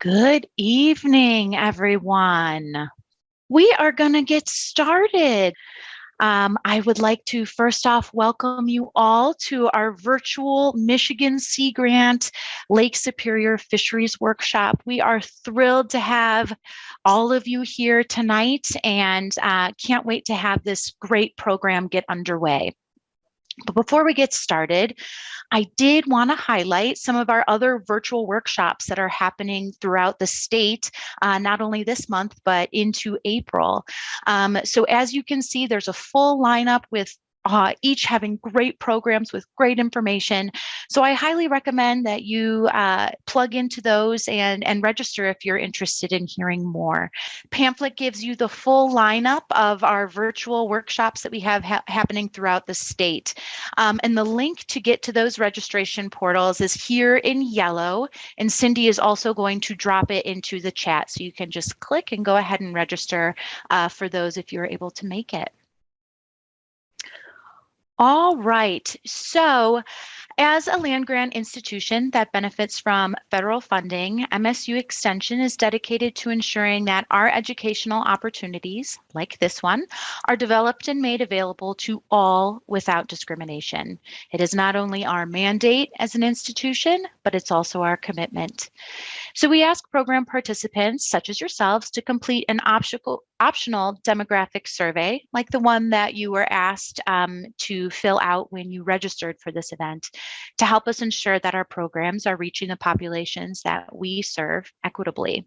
Good evening, everyone. We are going to get started. I would like to first off welcome you all to our virtual Michigan Sea Grant Lake Superior Fisheries Workshop. We are thrilled to have all of you here tonight and can't wait to have this great program get underway. But before we get started, I did want to highlight some of our other virtual workshops that are happening throughout the state, not only this month, but into April. So as you can see, there's a full lineup with each having great programs with great information. So I highly recommend that you plug into those and register if you're interested in hearing more. Pamphlet gives you the full lineup of our virtual workshops that we have happening throughout the state. And the link to get to those registration portals is here in yellow, and Cindy is also going to drop it into the chat. So you can just click and go ahead and register for those if you're able to make it. All right, so as a land-grant institution that benefits from federal funding, MSU Extension is dedicated to ensuring that our educational opportunities, like this one, are developed and made available to all without discrimination. It is not only our mandate as an institution, but it's also our commitment. So we ask program participants, such as yourselves, to complete an optional demographic survey, like the one that you were asked to fill out when you registered for this event, to help us ensure that our programs are reaching the populations that we serve equitably.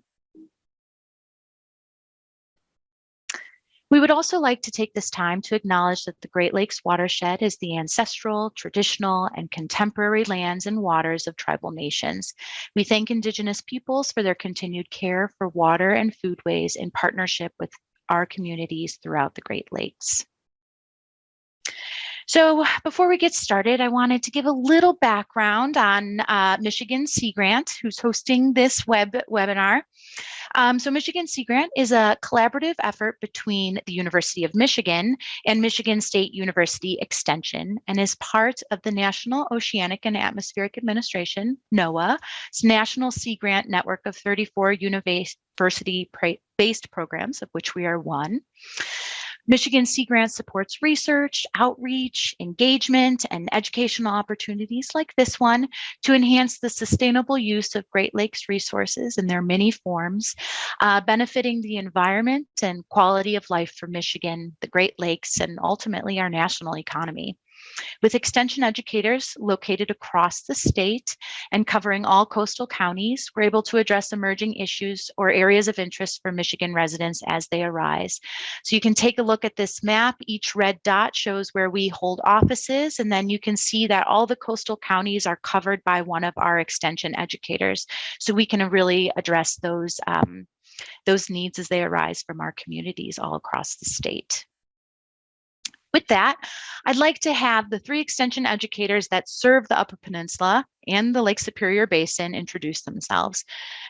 We would also like to take this time to acknowledge that the Great Lakes watershed is the ancestral, traditional, and contemporary lands and waters of tribal nations. We thank Indigenous peoples for their continued care for water and foodways in partnership with our communities throughout the Great Lakes. So before we get started, I wanted to give a little background on Michigan Sea Grant, who's hosting this webinar. So Michigan Sea Grant is a collaborative effort between the University of Michigan and Michigan State University Extension, and is part of the National Oceanic and Atmospheric Administration, NOAA's National Sea Grant network of 34 university-based programs, of which we are one. Michigan Sea Grant supports research, outreach, engagement, and educational opportunities like this one to enhance the sustainable use of Great Lakes resources in their many forms, benefiting the environment and quality of life for Michigan, the Great Lakes, and ultimately our national economy. With extension educators located across the state and covering all coastal counties, we're able to address emerging issues or areas of interest for Michigan residents as they arise. So you can take a look at this map. Each red dot shows where we hold offices, and then you can see that all the coastal counties are covered by one of our extension educators. So we can really address those needs as they arise from our communities all across the state. With that, I'd like to have the 3 extension educators that serve the Upper Peninsula and the Lake Superior Basin introduce themselves.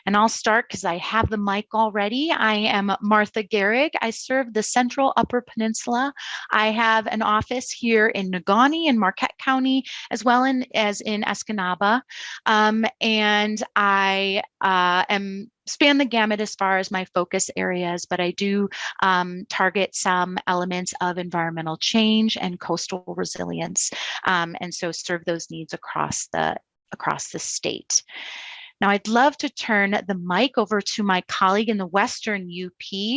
And I'll start because I have the mic already. I am Martha Gehrig. I serve the Central Upper Peninsula. I have an office here in Negaunee and Marquette County, as well as in Escanaba. And I span the gamut as far as my focus areas, but I do target some elements of environmental change and coastal resilience, and so serve those needs across the state. Now, I'd love to turn the mic over to my colleague in the Western UP,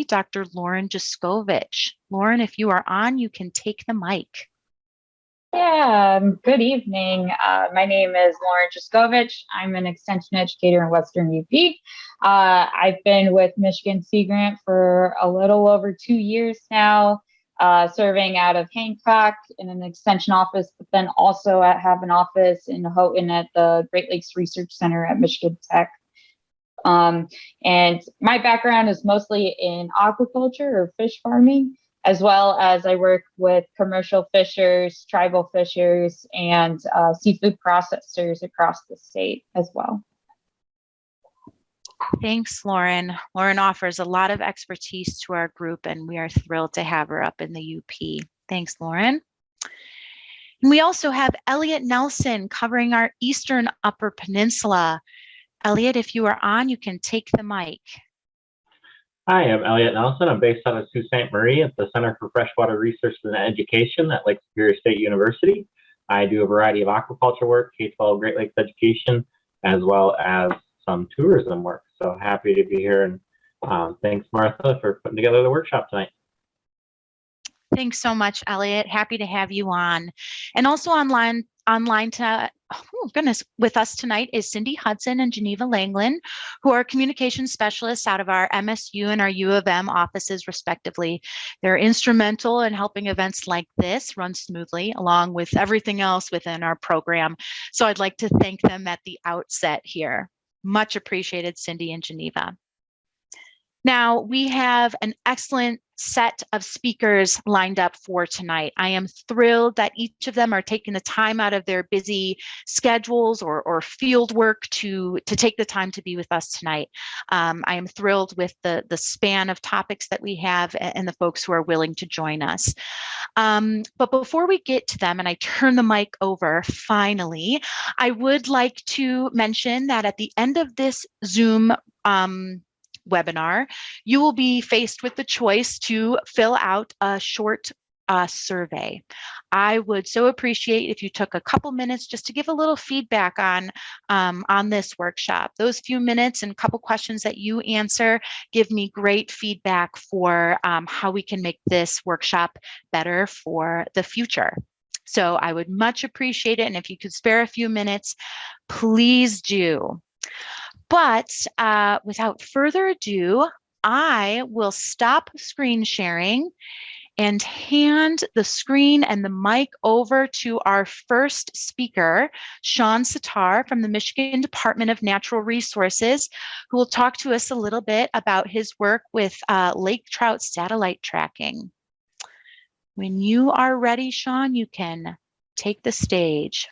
Dr. Lauren Jaskovich. Lauren, if you are on, you can take the mic. Yeah, good evening. My name is Lauren Jaskovich. I'm an extension educator in Western UP. I've been with Michigan Sea Grant for a little over 2 years now, serving out of Hancock in an extension office, but then also have an office in Houghton at the Great Lakes Research Center at Michigan Tech. And my background is mostly in aquaculture or fish farming, as well as I work with commercial fishers, tribal fishers, and seafood processors across the state as well. Thanks, Lauren. Lauren offers a lot of expertise to our group, and we are thrilled to have her up in the UP. Thanks, Lauren. And we also have Elliot Nelson covering our Eastern Upper Peninsula. Elliot, if you are on, you can take the mic. Hi, I'm Elliot Nelson. I'm based out of Sault Ste. Marie at the Center for Freshwater Research and Education at Lake Superior State University. I do a variety of aquaculture work, K-12 Great Lakes education, as well as some tourism work. So happy to be here, and thanks, Martha, for putting together the workshop tonight. Thanks so much, Elliot. Happy to have you on. And also online to, oh goodness, with us tonight is Cindy Hudson and Geneva Langlin, who are communications specialists out of our MSU and our U of M offices, respectively. They're instrumental in helping events like this run smoothly, along with everything else within our program. So I'd like to thank them at the outset here. Much appreciated, Cindy and Geneva. Now, we have an excellent set of speakers lined up for tonight. I am thrilled that each of them are taking the time out of their busy schedules or field work to take the time to be with us tonight. I am thrilled with the span of topics that we have and the folks who are willing to join us. But before we get to them and I turn the mic over, finally, I would like to mention that at the end of this Zoom webinar, you will be faced with the choice to fill out a short survey. I would so appreciate if you took a couple minutes just to give a little feedback on this workshop. Those few minutes and couple questions that you answer give me great feedback for how we can make this workshop better for the future. So I would much appreciate it. And if you could spare a few minutes, please do. But without further ado, I will stop screen sharing and hand the screen and the mic over to our first speaker, Sean Sitar from the Michigan Department of Natural Resources, who will talk to us a little bit about his work with lake trout satellite tracking. When you are ready, Sean, you can take the stage.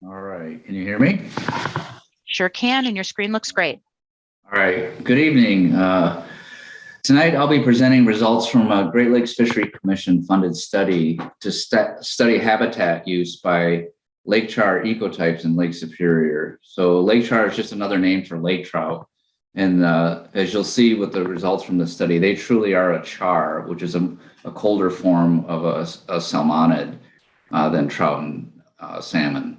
All right, can you hear me? Sure can, and your screen looks great. All right, good evening. Tonight I'll be presenting results from a Great Lakes Fishery Commission funded study to study habitat use by lake char ecotypes in Lake Superior. So lake char is just another name for lake trout. And as you'll see with the results from the study, they truly are a char, which is a colder form of a salmonid than trout and salmon.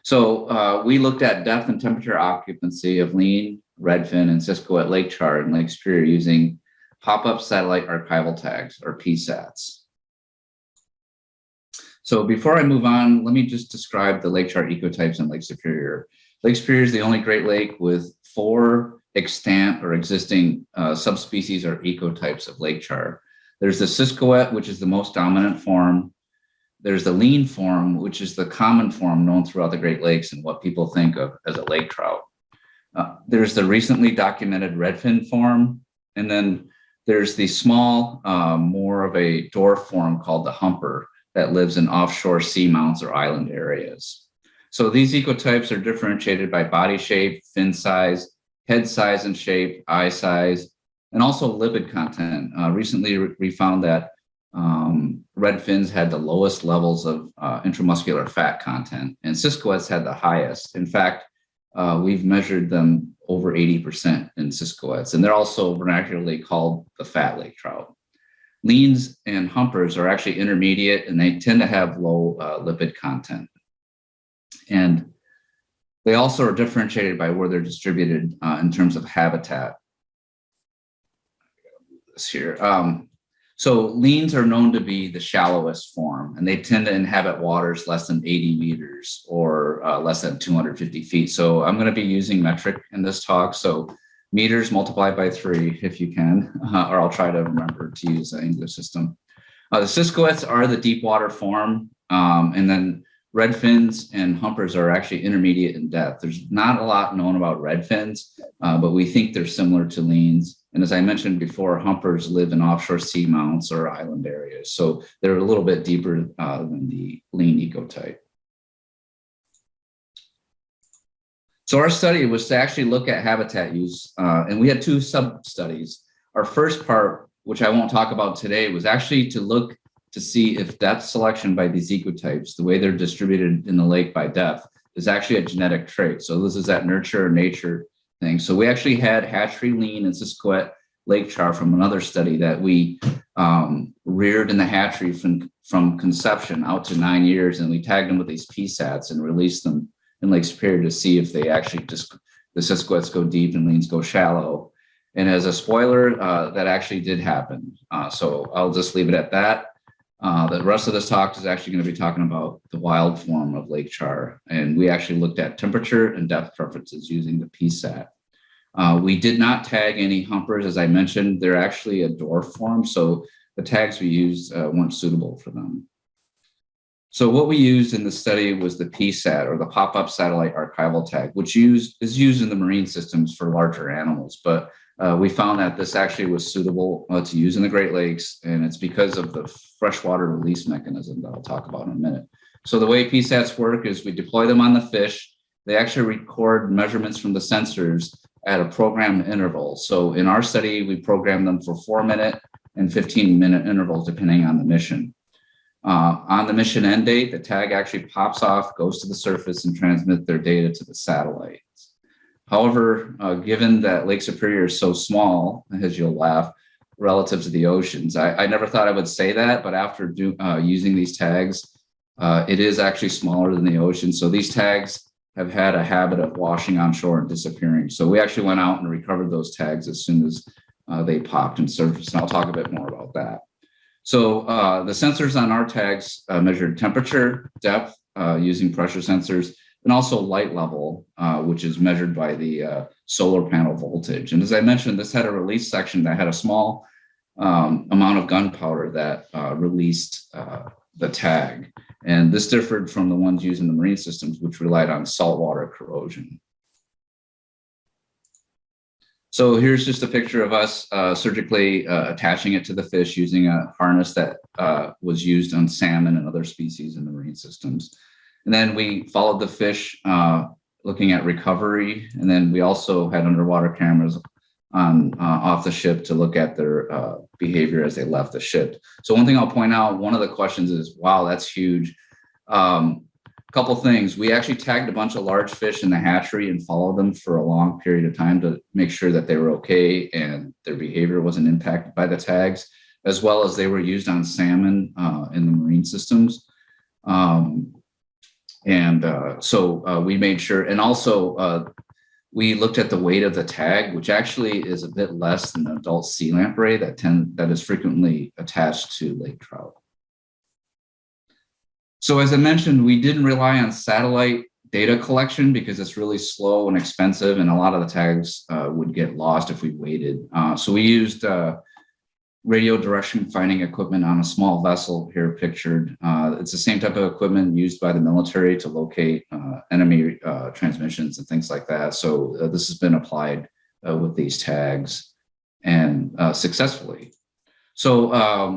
So we looked at depth and temperature occupancy of lean, redfin, and Siskiwet lake char in Lake Superior using pop-up satellite archival tags, or PSATs. So before I move on, let me just describe the lake char ecotypes in Lake Superior. Lake Superior is the only Great Lake with 4 extant or existing subspecies or ecotypes of lake char. There's the Siskiwet, which is the most dominant form. There's the lean form, which is the common form known throughout the Great Lakes and what people think of as a lake trout. There's the recently documented redfin form, and then there's the small, more of a dwarf form called the humper that lives in offshore seamounts or island areas. So these ecotypes are differentiated by body shape, fin size, head size and shape, eye size, and also lipid content. Recently, we found that red fins had the lowest levels of intramuscular fat content, and Siskiwets had the highest. In fact, we've measured them over 80% in Siskiwets, and they're also vernacularly called the fat lake trout. Leans and humpers are actually intermediate, and they tend to have low lipid content. And they also are differentiated by where they're distributed in terms of habitat. This here. So leans are known to be the shallowest form, and they tend to inhabit waters less than 80 meters or less than 250 feet. So I'm going to be using metric in this talk. So meters multiplied by 3 if you can, or I'll try to remember to use the English system. The Siskiwets are the deep water form, and then redfins and humpers are actually intermediate in depth. There's not a lot known about redfins, but we think they're similar to leans. And as I mentioned before, humpers live in offshore seamounts or island areas. So they're a little bit deeper than the lean ecotype. So our study was to actually look at habitat use, and we had 2 sub-studies. Our first part, which I won't talk about today, was actually to look to see if depth selection by these ecotypes, the way they're distributed in the lake by depth, is actually a genetic trait. So this is at nurture or nature things. So we actually had hatchery lean and Siskiwet lake char from another study that we reared in the hatchery from conception out to 9 years, and we tagged them with these PSATs and released them in Lake Superior to see if they actually just, the Siskiwets go deep and leans go shallow. And as a spoiler, that actually did happen. So I'll just leave it at that. The rest of this talk is actually going to be talking about the wild form of lake char. And we actually looked at temperature and depth preferences using the PSAT. We did not tag any humpers. As I mentioned, they're actually a dwarf form. So the tags we used weren't suitable for them. So what we used in the study was the PSAT, or the pop-up satellite archival tag, which is used in the marine systems for larger animals. But we found that this actually was suitable to use in the Great Lakes, and it's because of the freshwater release mechanism that I'll talk about in a minute. So the way PSATs work is we deploy them on the fish. They actually record measurements from the sensors at a programmed interval. So in our study, we programmed them for 4-minute and 15-minute intervals, depending on the mission. On the mission end date, the tag actually pops off, goes to the surface, and transmits their data to the satellites. However, given that Lake Superior is so small, as you'll laugh, relative to the oceans, I never thought I would say that, but after using these tags, it is actually smaller than the ocean. So these tags have had a habit of washing on shore and disappearing. So we actually went out and recovered those tags as soon as they popped and surfaced. And I'll talk a bit more about that. So the sensors on our tags measured temperature, depth, using pressure sensors, and also light level, which is measured by the solar panel voltage. And as I mentioned, this had a release section that had a small amount of gunpowder that released the tag. And this differed from the ones used in the marine systems, which relied on saltwater corrosion. So here's just a picture of us surgically attaching it to the fish using a harness that was used on salmon and other species in the marine systems. And then we followed the fish looking at recovery. And then we also had underwater cameras on off the ship to look at their behavior as they left the ship. So one thing I'll point out, one of the questions is, wow, that's huge. Couple things. We actually tagged a bunch of large fish in the hatchery and followed them for a long period of time to make sure that they were okay and their behavior wasn't impacted by the tags, as well as they were used on salmon in the marine systems. So we made sure, and also we looked at the weight of the tag, which actually is a bit less than the adult sea lamprey that is frequently attached to lake trout. So as I mentioned, we didn't rely on satellite data collection because it's really slow and expensive, and a lot of the tags would get lost if we waited. So we used radio direction finding equipment on a small vessel here pictured. It's the same type of equipment used by the military to locate enemy transmissions and things like that. So this has been applied with these tags and successfully. So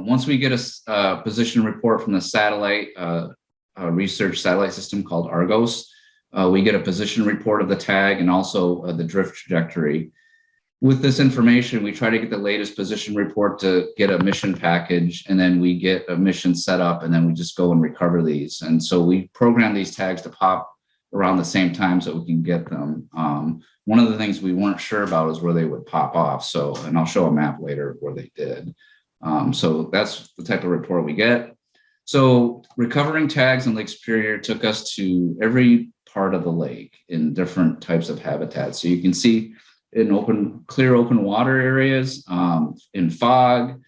once we get a position report from the satellite research satellite system called Argos, we get a position report of the tag and also the drift trajectory. With this information, we try to get the latest position report to get a mission package, and then we get a mission set up, and then we just go and recover these. And so we program these tags to pop around the same time so we can get them. One of the things we weren't sure about is where they would pop off. So, and I'll show a map later where they did. So that's the type of report we get. So recovering tags in Lake Superior took us to every part of the lake in different types of habitats. So you can see in clear open water areas, in fog,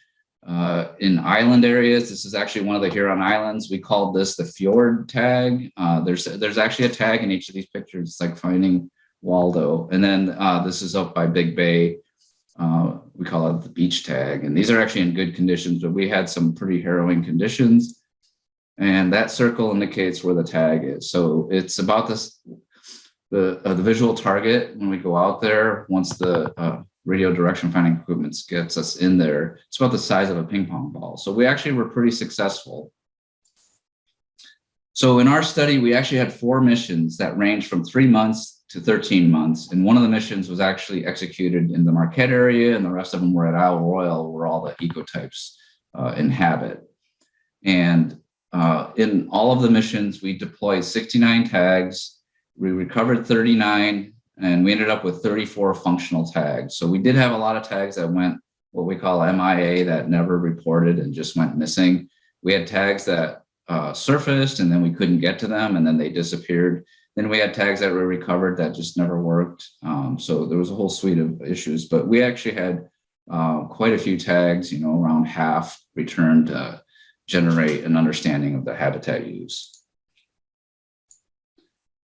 in island areas. This is actually one of the Huron Islands. We called this the fjord tag. There's actually a tag in each of these pictures. It's like finding Waldo. And then this is up by Big Bay. We call it the beach tag. And these are actually in good conditions, but we had some pretty harrowing conditions. And that circle indicates where the tag is. So it's about this, the visual target when we go out there. Once the radio direction finding equipment gets us in there, it's about the size of a ping pong ball. So we actually were pretty successful. So in our study, we actually had 4 missions that ranged from 3 months to 13 months. And one of the missions was actually executed in the Marquette area, and the rest of them were at Isle Royale, where all the ecotypes inhabit. And in all of the missions, we deployed 69 tags. We recovered 39, and we ended up with 34 functional tags. So we did have a lot of tags that went what we call MIA, that never reported and just went missing. We had tags that surfaced and then we couldn't get to them and then they disappeared. Then we had tags that were recovered that just never worked. So there was a whole suite of issues, but we actually had quite a few tags, around half returned to generate an understanding of the habitat use.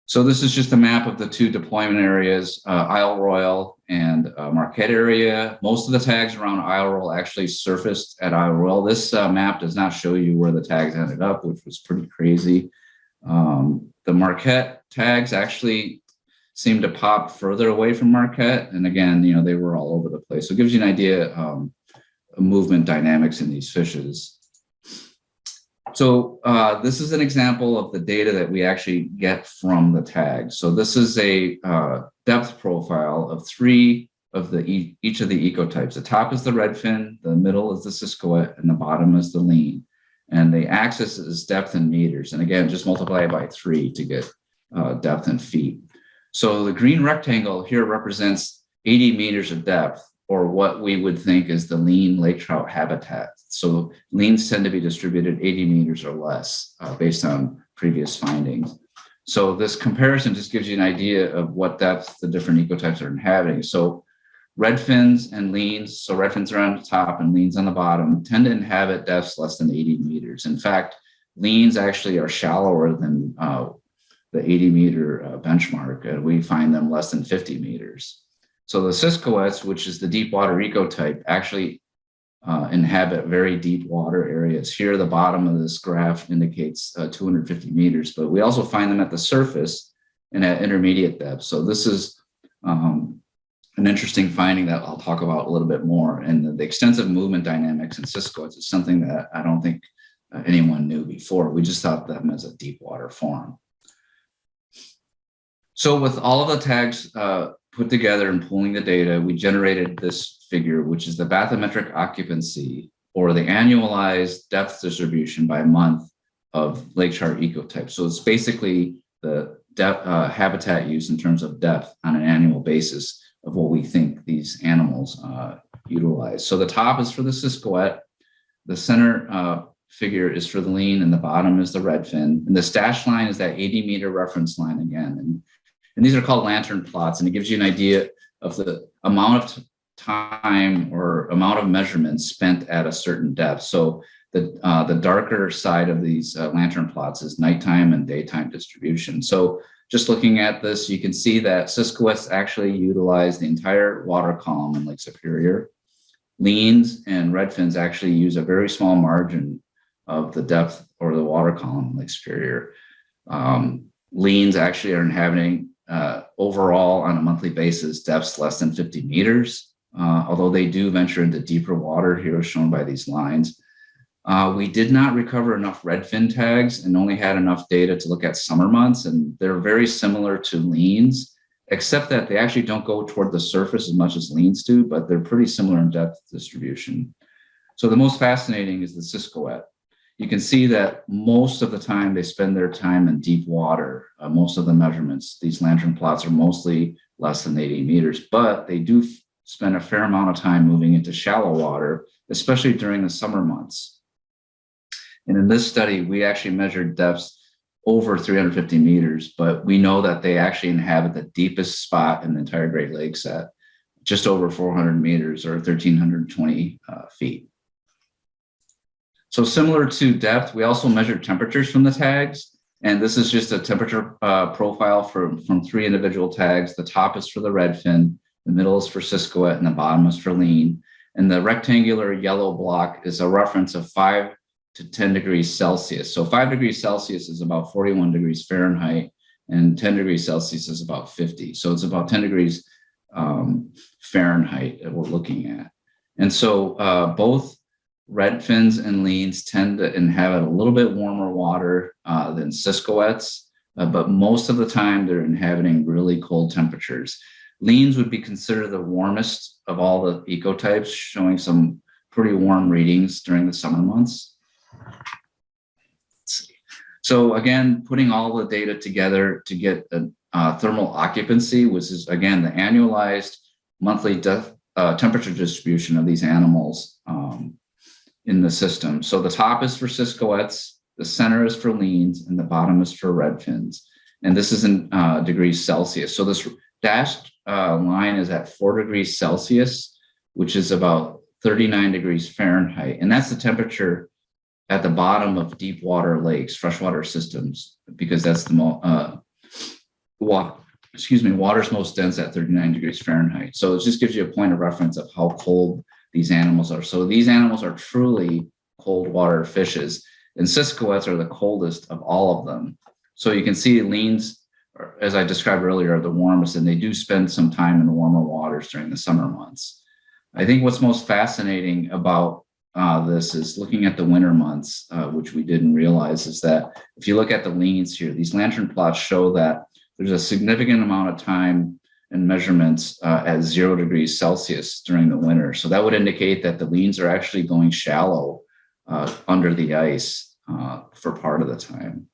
So this is just a map of the two deployment areas, Isle Royale and Marquette area. Most of the tags around Isle Royale actually surfaced at Isle Royale. This map does not show you where the tags ended up, which was pretty crazy. The Marquette tags actually seemed to pop further away from Marquette. And again, they were all over the place. So it gives you an idea of movement dynamics in these fishes. So this is an example of the data that we actually get from the tags. So this is a depth profile of three of each of the ecotypes. The top is the redfin, the middle is the Siskiwet, and the bottom is the lean. And the axis is depth in meters. And again, just multiply it by 3 to get depth in feet. So the green rectangle here represents 80 meters of depth, or what we would think is the lean lake trout habitat. So leans tend to be distributed 80 meters or less based on previous findings. So this comparison just gives you an idea of what depth the different ecotypes are inhabiting. So redfins and leans, so redfins are on the top and leans on the bottom, tend to inhabit depths less than 80 meters. In fact, leans actually are shallower than the 80 meter benchmark. We find them less than 50 meters. So the Siskiwets, which is the deep water ecotype, actually inhabit very deep water areas. Here, the bottom of this graph indicates 250 meters, but we also find them at the surface and at intermediate depths. So this is an interesting finding that I'll talk about a little bit more. And the extensive movement dynamics in Siskiwets is something that I don't think anyone knew before. We just thought them as a deep water form. So with all of the tags put together and pulling the data, we generated this figure, which is the bathymetric occupancy, or the annualized depth distribution by month of lake trout ecotypes. So it's basically the habitat use in terms of depth on an annual basis of what we think these animals utilize. So the top is for the Siskiwet, the center figure is for the lean, and the bottom is the redfin. And the dashed line is that 80 meter reference line again. And these are called lantern plots, and it gives you an idea of the amount of time or amount of measurements spent at a certain depth. So the darker side of these lantern plots is nighttime and daytime distribution. So just looking at this, you can see that Siskiwets actually utilize the entire water column in Lake Superior. Leans and redfins actually use a very small margin of the depth or the water column in Lake Superior. Leans actually are inhabiting overall on a monthly basis depths less than 50 meters, although they do venture into deeper water here shown by these lines. We did not recover enough redfin tags and only had enough data to look at summer months, and they're very similar to leans, except that they actually don't go toward the surface as much as leans do, but they're pretty similar in depth distribution. So the most fascinating is the Siskiwet. You can see that most of the time they spend their time in deep water. Most of the measurements, these lantern plots are mostly less than 80 meters, but they do spend a fair amount of time moving into shallow water, especially during the summer months. And in this study, we actually measured depths over 350 meters, but we know that they actually inhabit the deepest spot in the entire Great Lakes at just over 400 meters or 1,320 feet. So similar to depth, we also measured temperatures from the tags. And this is just a temperature profile from 3 individual tags. The top is for the redfin, the middle is for Siskiwet, and the bottom is for lean. And the rectangular yellow block is a reference of 5 to 10 degrees Celsius. So 5 degrees Celsius is about 41 degrees Fahrenheit, and 10 degrees Celsius is about 50. So it's about 10 degrees Fahrenheit that we're looking at. And so both redfins and leans tend to inhabit a little bit warmer water than Siskiwets, but most of the time they're inhabiting really cold temperatures. Leans would be considered the warmest of all the ecotypes, showing some pretty warm readings during the summer months. Let's see. So again, putting all the data together to get thermal occupancy, which is, again, the annualized monthly temperature distribution of these animals in the system. So the top is for Siskoets, the center is for Leans, and the bottom is for Redfins. And this is in degrees Celsius. So this dashed line is at 4 degrees Celsius, which is about 39 degrees Fahrenheit. And that's the temperature at the bottom of deep water lakes, freshwater systems, because that's the water's most dense at 39 degrees Fahrenheit. So it just gives you a point of reference of how cold these animals are. So these animals are truly cold water fishes, and Siskoets are the coldest of all of them. So you can see Leans, as I described earlier, are the warmest, and they do spend some time in the warmer waters during the summer months. I think what's most fascinating about this is looking at the winter months, which we didn't realize, is that if you look at the Leans here, these lantern plots show that there's a significant amount of time and measurements at 0 degrees Celsius during the winter. So that would indicate that the Leans are actually going shallow under the ice for part of the time.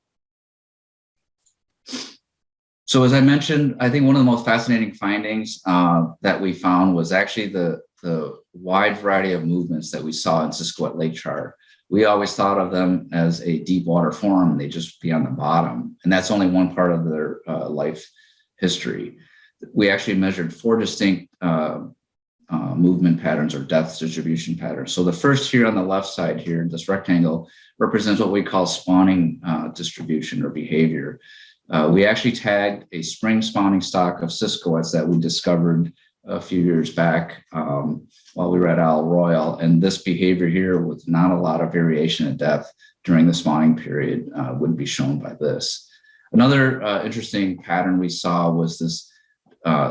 So as I mentioned, I think one of the most fascinating findings that we found was actually the wide variety of movements that we saw in Siskiwit Lake Char. We always thought of them as a deep water form, and they just be on the bottom. And that's only one part of their life history. We actually measured 4 distinct movement patterns or depth distribution patterns. So the first here on the left side here, this rectangle, represents what we call spawning distribution or behavior. We actually tagged a spring spawning stock of Siskoets that we discovered a few years back while we were at Isle Royal. And this behavior here with not a lot of variation in depth during the spawning period would be shown by this. Another interesting pattern we saw was this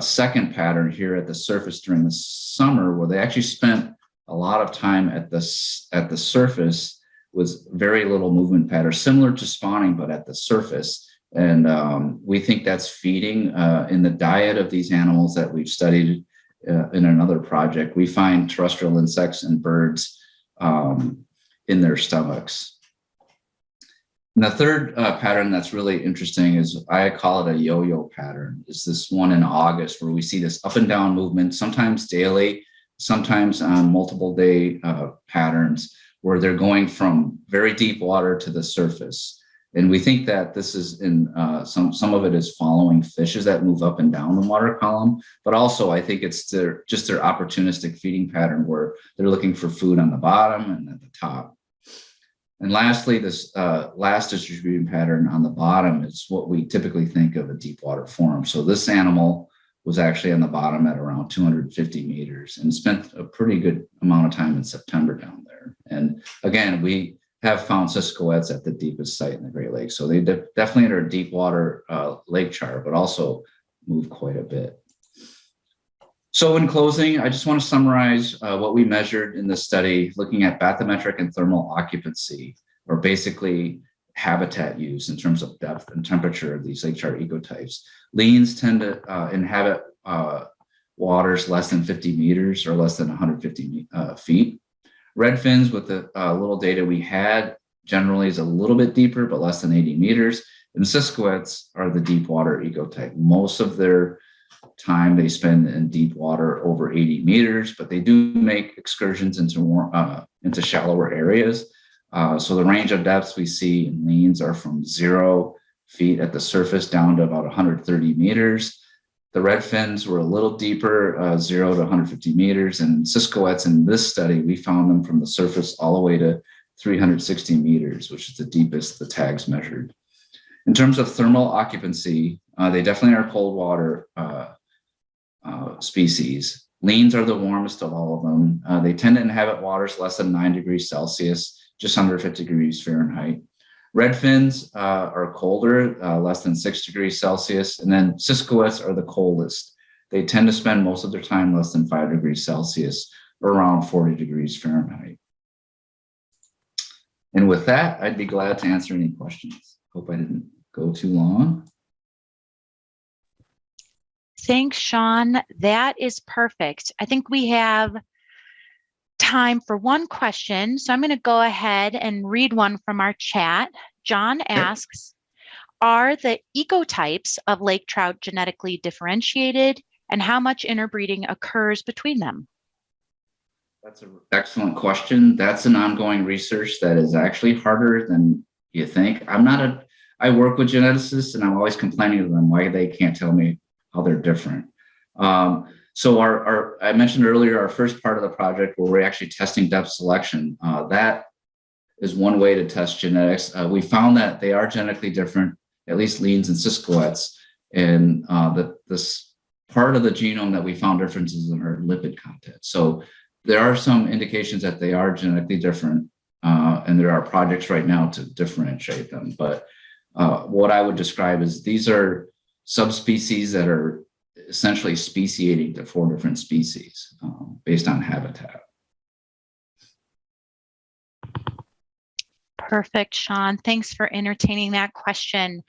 second pattern here at the surface during the summer, where they actually spent a lot of time at the surface with very little movement pattern, similar to spawning, but at the surface. And we think that's feeding in the diet of these animals that we've studied in another project. We find terrestrial insects and birds in their stomachs. And the third pattern that's really interesting is, I call it a yo-yo pattern, is this one in August where we see this up and down movement, sometimes daily, sometimes on multiple day patterns, where they're going from very deep water to the surface. And we think that this is in some of it is following fishes that move up and down the water column, but also I think it's just their opportunistic feeding pattern where they're looking for food on the bottom and at the top. And lastly, this last distribution pattern on the bottom is what we typically think of a deep water form. So this animal was actually on the bottom at around 250 meters and spent a pretty good amount of time in September down there. And again, we have found Siskoets at the deepest site in the Great Lakes. So they definitely enter deep water lake char, but also move quite a bit. So in closing, I just want to summarize what we measured in this study, looking at bathymetric and thermal occupancy, or basically habitat use in terms of depth and temperature of these lake char ecotypes. Leans tend to inhabit waters less than 50 meters or less than 150 feet. Redfins, with the little data we had, generally is a little bit deeper, but less than 80 meters. And Siskoets are the deep water ecotype. Most of their time they spend in deep water over 80 meters, but they do make excursions into shallower areas. So the range of depths we see in Leans are from 0 feet at the surface down to about 130 meters. The redfins were a little deeper, 0 to 150 meters, and Siskoets in this study, we found them from the surface all the way to 360 meters, which is the deepest the tags measured. In terms of thermal occupancy, they definitely are cold water species. Leans are the warmest of all of them. They tend to inhabit waters less than 9 degrees Celsius, just under 50 degrees Fahrenheit. Redfins are colder, less than 6 degrees Celsius, and then Siskoets are the coldest. They tend to spend most of their time less than 5 degrees Celsius, or around 40 degrees Fahrenheit. And with that, I'd be glad to answer any questions. Hope I didn't go too long. Thanks, Sean. That is perfect. I think we have time for one question. So I'm going to go ahead and read one from our chat. John asks, Are the ecotypes of lake trout genetically differentiated, and how much interbreeding occurs between them? That's an excellent question. That's an ongoing research that is actually harder than you think. I work with geneticists, and I'm always complaining to them why they can't tell me how they're different. So I mentioned earlier, our first part of the project where we're actually testing depth selection, that is one way to test genetics. We found that they are genetically different, at least leans and ciscoettes, and this part of the genome that we found differences in are lipid content. So there are some indications that they are genetically different, and there are projects right now to differentiate them. But what I would describe is these are subspecies that are essentially speciating to 4 different species based on habitat. Perfect, Sean. Thanks for entertaining that question.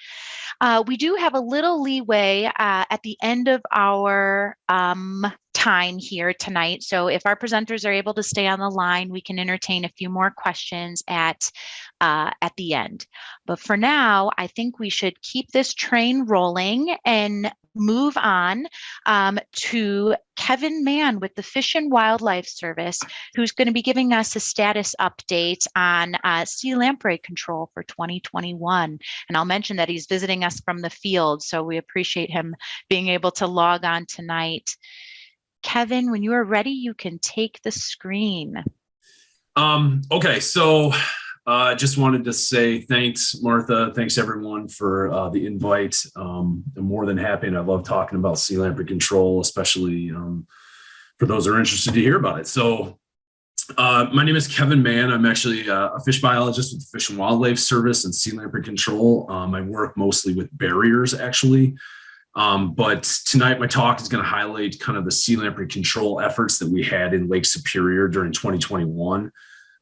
We do have a little leeway at the end of our time here tonight. So if our presenters are able to stay on the line, we can entertain a few more questions at the end. But for now, I think we should keep this train rolling and move on to Kevin Mann with the Fish and Wildlife Service, who's going to be giving us a status update on sea lamprey control for 2021. And I'll mention that he's visiting us from the field, so we appreciate him being able to log on tonight. Kevin, when you are ready, you can take the screen. Okay, so just wanted to say thanks, Martha. Thanks everyone for the invite. I'm more than happy, and I love talking about sea lamprey control, especially for those who are interested to hear about it. So my name is Kevin Mann. I'm actually a fish biologist with the Fish and Wildlife Service and sea lamprey control. I work mostly with barriers, actually. But tonight my talk is going to highlight kind of the sea lamprey control efforts that we had in Lake Superior during 2021.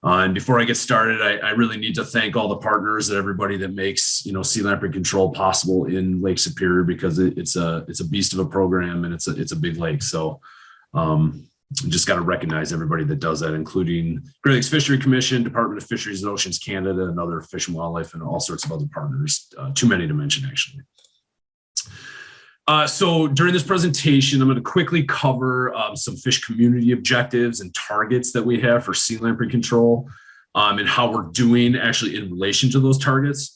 And before I get started, I really need to thank all the partners and everybody that makes sea lamprey control possible in Lake Superior, because it's a beast of a program, and it's a big lake. So just got to recognize everybody that does that, including Great Lakes Fishery Commission, Department of Fisheries and Oceans Canada, and other fish and wildlife, and all sorts of other partners. Too many to mention, actually. So during this presentation, I'm going to quickly cover some fish community objectives and targets that we have for sea lamprey control, and how we're doing actually in relation to those targets.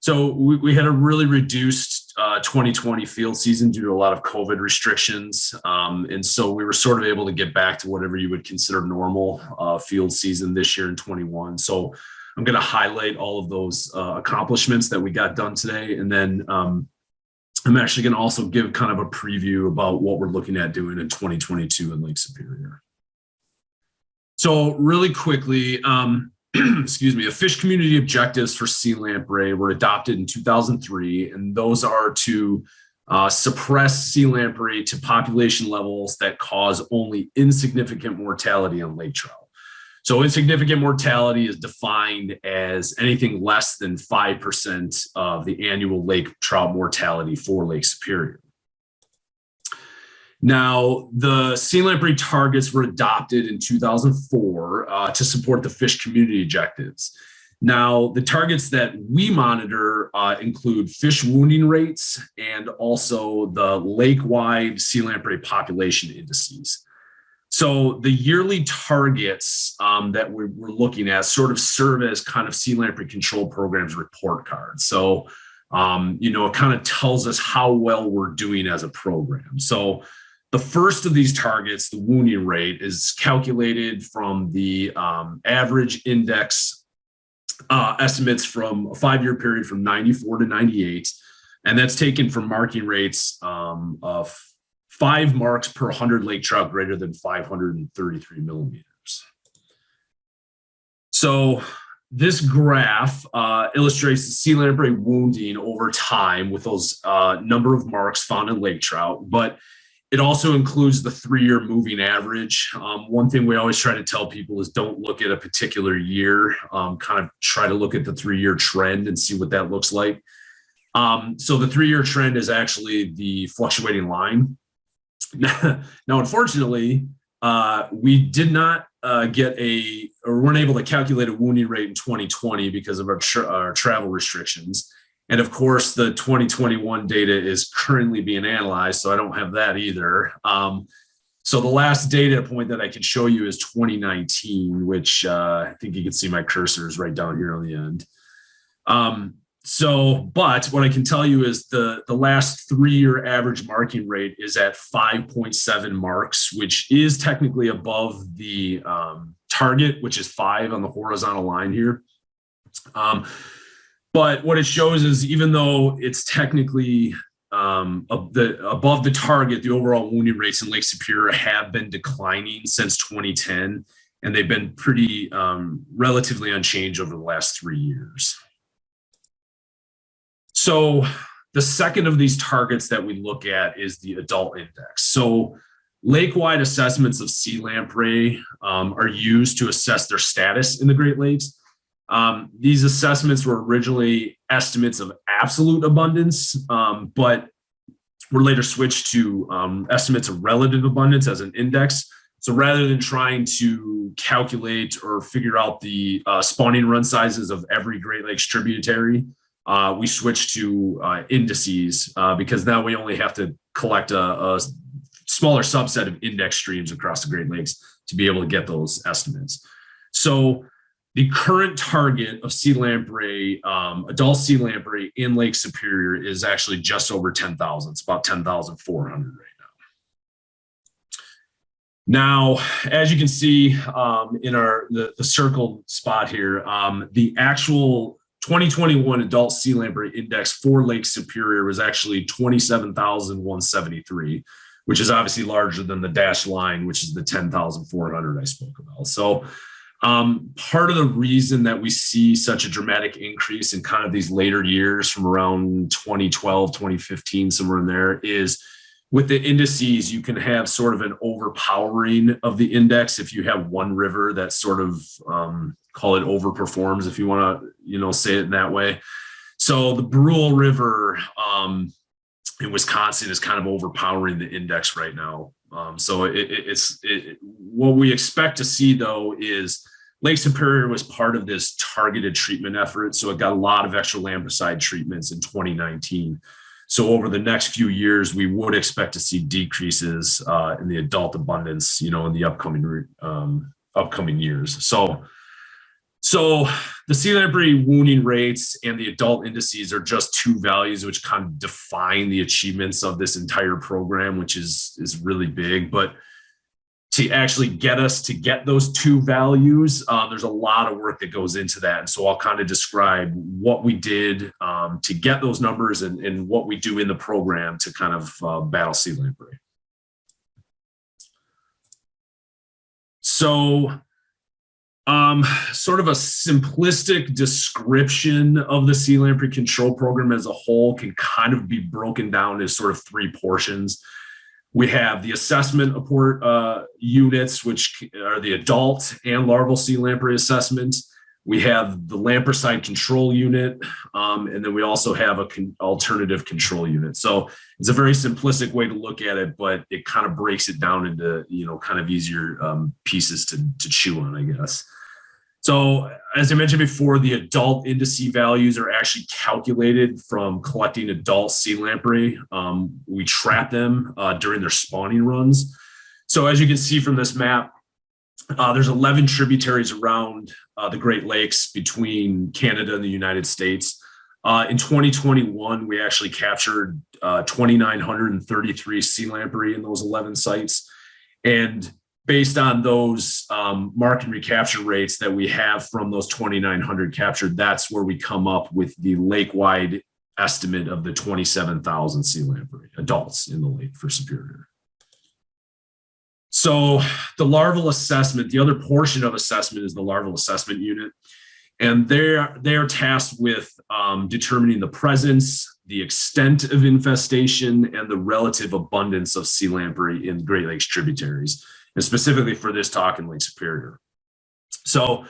So we had a really reduced 2020 field season due to a lot of COVID restrictions. And so we were sort of able to get back to whatever you would consider normal field season this year in 21. So I'm going to highlight all of those accomplishments that we got done today. And then I'm actually going to also give kind of a preview about what we're looking at doing in 2022 in Lake Superior. So really quickly, excuse me, the fish community objectives for sea lamprey were adopted in 2003, and those are to suppress sea lamprey to population levels that cause only insignificant mortality on lake trout. So insignificant mortality is defined as anything less than 5% of the annual lake trout mortality for Lake Superior. Now, the sea lamprey targets were adopted in 2004 to support the fish community objectives. Now, the targets that we monitor include fish wounding rates and also the lake-wide sea lamprey population indices. So the yearly targets that we're looking at sort of serve as kind of sea lamprey control programs report cards. So, it kind of tells us how well we're doing as a program. So the first of these targets, the wounding rate, is calculated from the average index estimates from a 5-year period from 94 to 98. And that's taken from marking rates of 5 marks per 100 lake trout greater than 533 millimeters. So this graph illustrates the sea lamprey wounding over time with those number of marks found in lake trout, but it also includes the 3-year moving average. One thing we always try to tell people is don't look at a particular year, kind of try to look at the 3-year trend and see what that looks like. So the 3-year trend is actually the fluctuating line. Now, unfortunately, we did not weren't able to calculate a wounding rate in 2020 because of our travel restrictions. And of course, the 2021 data is currently being analyzed, so I don't have that either. So the last data point that I can show you is 2019, which I think you can see my cursor is right down here on the end. But what I can tell you is the last 3-year average marking rate is at 5.7 marks, which is technically above the target, which is 5 on the horizontal line here. But what it shows is even though it's technically above the target, the overall wounding rates in Lake Superior have been declining since 2010, and they've been pretty relatively unchanged over the last 3 years. So the second of these targets that we look at is the adult index. So lake-wide assessments of sea lamprey are used to assess their status in the Great Lakes. These assessments were originally estimates of absolute abundance, but were later switched to estimates of relative abundance as an index. So rather than trying to calculate or figure out the spawning run sizes of every Great Lakes tributary, we switched to indices because now we only have to collect a smaller subset of index streams across the Great Lakes to be able to get those estimates. So the current target of sea lamprey, adult sea lamprey in Lake Superior is actually just over 10,000. It's about 10,400 right now. Now, as you can see in the circled spot here, the actual 2021 adult sea lamprey index for Lake Superior was actually 27,173, which is obviously larger than the dashed line, which is the 10,400 I spoke about. So part of the reason that we see such a dramatic increase in kind of these later years from around 2012, 2015, somewhere in there, is with the indices, you can have sort of an overpowering of the index if you have one river that sort of call it overperforms, if you want to, say it in that way. So the Brule River in Wisconsin is kind of overpowering the index right now. So what we expect to see though is Lake Superior was part of this targeted treatment effort. So it got a lot of extra lampricide treatments in 2019. So over the next few years, we would expect to see decreases in the adult abundance, in the upcoming years. So the sea lamprey wounding rates and the adult indices are just two values which kind of define the achievements of this entire program, which is really big. But to actually get us to get those two values, there's a lot of work that goes into that. And so I'll kind of describe what we did to get those numbers and what we do in the program to kind of battle sea lamprey. So sort of a simplistic description of the sea lamprey control program as a whole can kind of be broken down as sort of 3 portions. We have the assessment units, which are the adult and larval sea lamprey assessments. We have the lampricide control unit, and then we also have an alternative control unit. So it's a very simplistic way to look at it, but it kind of breaks it down into, kind of easier pieces to chew on, I guess. So as I mentioned before, the adult indice values are actually calculated from collecting adult sea lamprey. We trap them during their spawning runs. So as you can see from this map, there's 11 tributaries around the Great Lakes between Canada and the United States. In 2021, we actually captured 2,933 sea lamprey in those 11 sites. And based on those mark and recapture rates that we have from those 2,900 captured, that's where we come up with the lake-wide estimate of the 27,000 sea lamprey adults in the lake for Superior. So the larval assessment, the other portion of assessment is the larval assessment unit. And they're tasked with determining the presence, the extent of infestation, and the relative abundance of sea lamprey in Great Lakes tributaries, and specifically for this talk in Lake Superior. So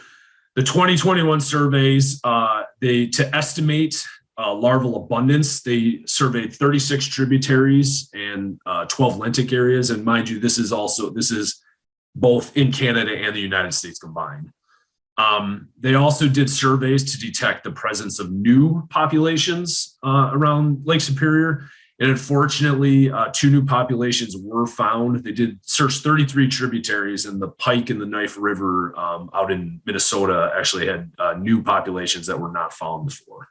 the 2021 surveys, to estimate larval abundance, they surveyed 36 tributaries and 12 lentic areas. And mind you, this is both in Canada and the United States combined. They also did surveys to detect the presence of new populations around Lake Superior. And unfortunately, 2 new populations were found. They did search 33 tributaries, and the Pike and the Knife River out in Minnesota actually had new populations that were not found before.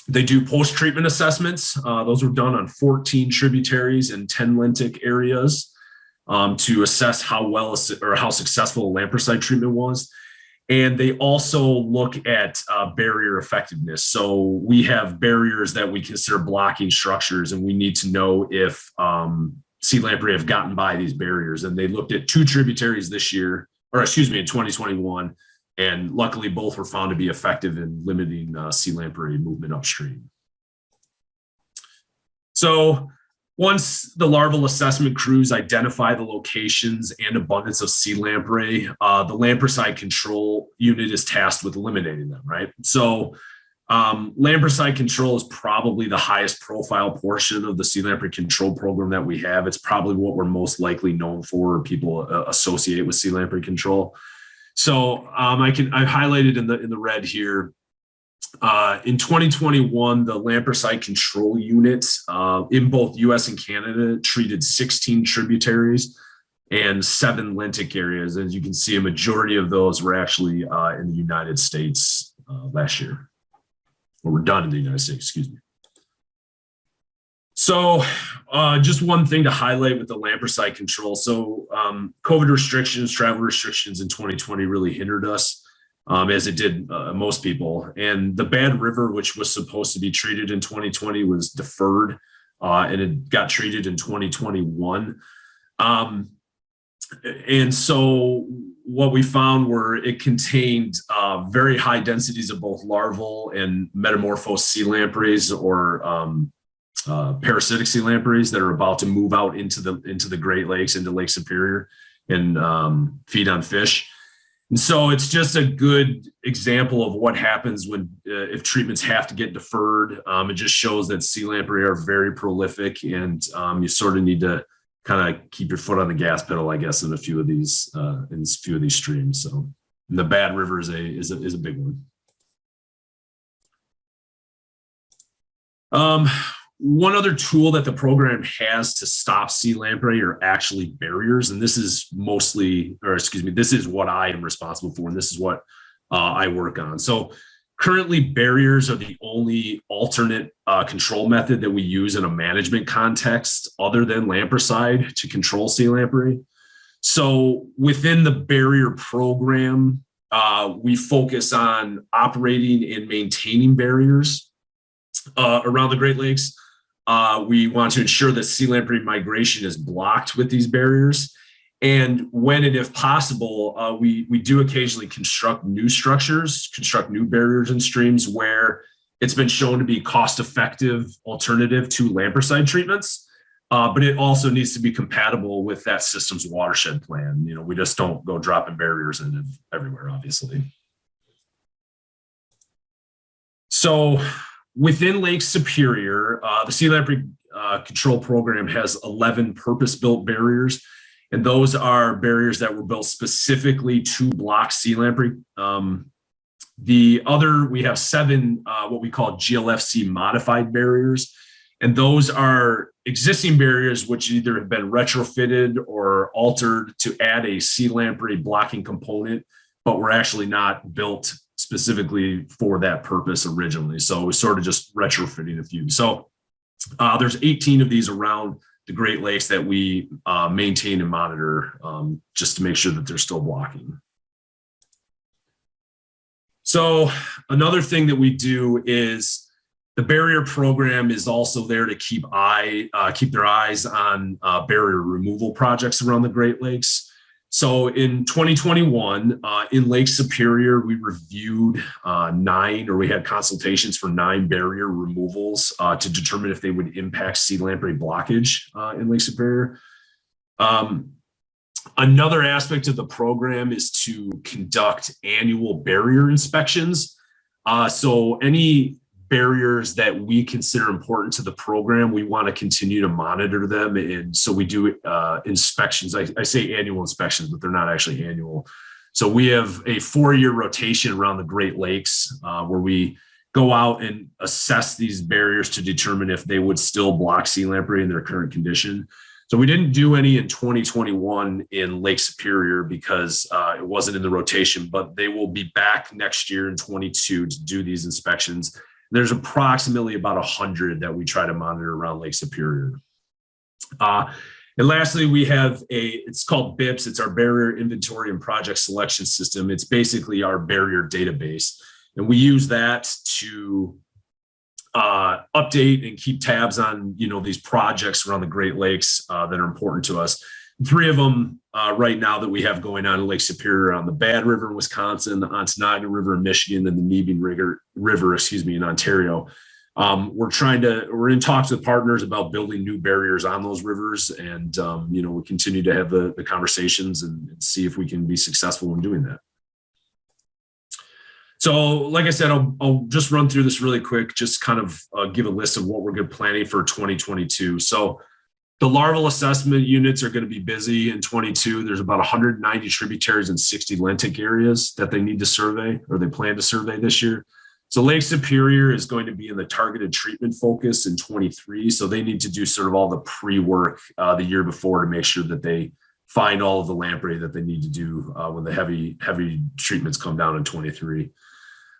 They do post-treatment assessments. Those were done on 14 tributaries and 10 lentic areas to assess how well or how successful lampricide treatment was. And they also look at barrier effectiveness. So we have barriers that we consider blocking structures, and we need to know if sea lamprey have gotten by these barriers. And they looked at 2 tributaries this year, or excuse me, in 2021. And luckily, both were found to be effective in limiting sea lamprey movement upstream. So once the larval assessment crews identify the locations and abundance of sea lamprey, the lampricide control unit is tasked with eliminating them, right? So lampricide control is probably the highest profile portion of the sea lamprey control program that we have. It's probably what we're most likely known for, or people associate with sea lamprey control. So I've highlighted in the red here. In 2021, the lampricide control units in both US and Canada treated 16 tributaries and 7 lentic areas. As you can see, a majority of those were actually in the United States last year, or were done in the United States, excuse me. So just one thing to highlight with the lampricide control. So COVID restrictions, travel restrictions in 2020 really hindered us. As it did most people. And the Bad River, which was supposed to be treated in 2020, was deferred and it got treated in 2021. And so what we found were it contained very high densities of both larval and metamorphosed sea lampreys, or parasitic sea lampreys that are about to move out into the Great Lakes, into Lake Superior, and feed on fish. And so it's just a good example of what happens when if treatments have to get deferred. It just shows that sea lamprey are very prolific, and you sort of need to kind of keep your foot on the gas pedal, I guess, in a few of these streams. So the Bad River is a big one. One other tool that the program has to stop sea lamprey are actually barriers. And this is this is what I am responsible for, and this is what I work on. So currently, barriers are the only alternate control method that we use in a management context other than lampricide to control sea lamprey. So within the barrier program, we focus on operating and maintaining barriers around the Great Lakes. We want to ensure that sea lamprey migration is blocked with these barriers. And when and if possible, we do occasionally construct new structures, construct new barriers and streams where it's been shown to be cost-effective alternative to lampricide treatments. But it also needs to be compatible with that system's watershed plan. You know, we just don't go dropping barriers in everywhere, obviously. So within Lake Superior, the sea lamprey control program has 11 purpose-built barriers, and those are barriers that were built specifically to block sea lamprey. We have 7 what we call GLFC modified barriers, and those are existing barriers which either have been retrofitted or altered to add a sea lamprey blocking component, but were actually not built specifically for that purpose originally. So we're sort of just retrofitting a few. So there's 18 of these around the Great Lakes that we maintain and monitor just to make sure that they're still blocking. So another thing that we do is the barrier program is also there to keep their eyes on barrier removal projects around the Great Lakes. So in 2021, in Lake Superior, we reviewed we had consultations for 9 barrier removals to determine if they would impact sea lamprey blockage in Lake Superior. Another aspect of the program is to conduct annual barrier inspections. So any barriers that we consider important to the program, we want to continue to monitor them. And so we do inspections. I say annual inspections, but they're not actually annual. So we have a 4-year rotation around the Great Lakes where we go out and assess these barriers to determine if they would still block sea lamprey in their current condition. So we didn't do any in 2021 in Lake Superior because it wasn't in the rotation, but they will be back next year in 22 to do these inspections. There's approximately about 100 that we try to monitor around Lake Superior. And lastly, we have it's called BIPS. It's our Barrier Inventory and Project Selection System. It's basically our barrier database. And we use that to update and keep tabs on, these projects around the Great Lakes that are important to us. 3 of them right now that we have going on in Lake Superior on the Bad River in Wisconsin, the Ontonagon River in Michigan, and the Neebing River, in Ontario. We're in talks with partners about building new barriers on those rivers. And, we continue to have the conversations and see if we can be successful in doing that. So like I said, I'll just run through this really quick, just kind of give a list of what we're good planning for 2022. So the larval assessment units are going to be busy in 22. There's about 190 tributaries and 60 lentic areas that they need to survey, or they plan to survey this year. So Lake Superior is going to be in the targeted treatment focus in 23. So they need to do sort of all the pre-work the year before to make sure that they find all of the lamprey that they need to do when the heavy treatments come down in 23.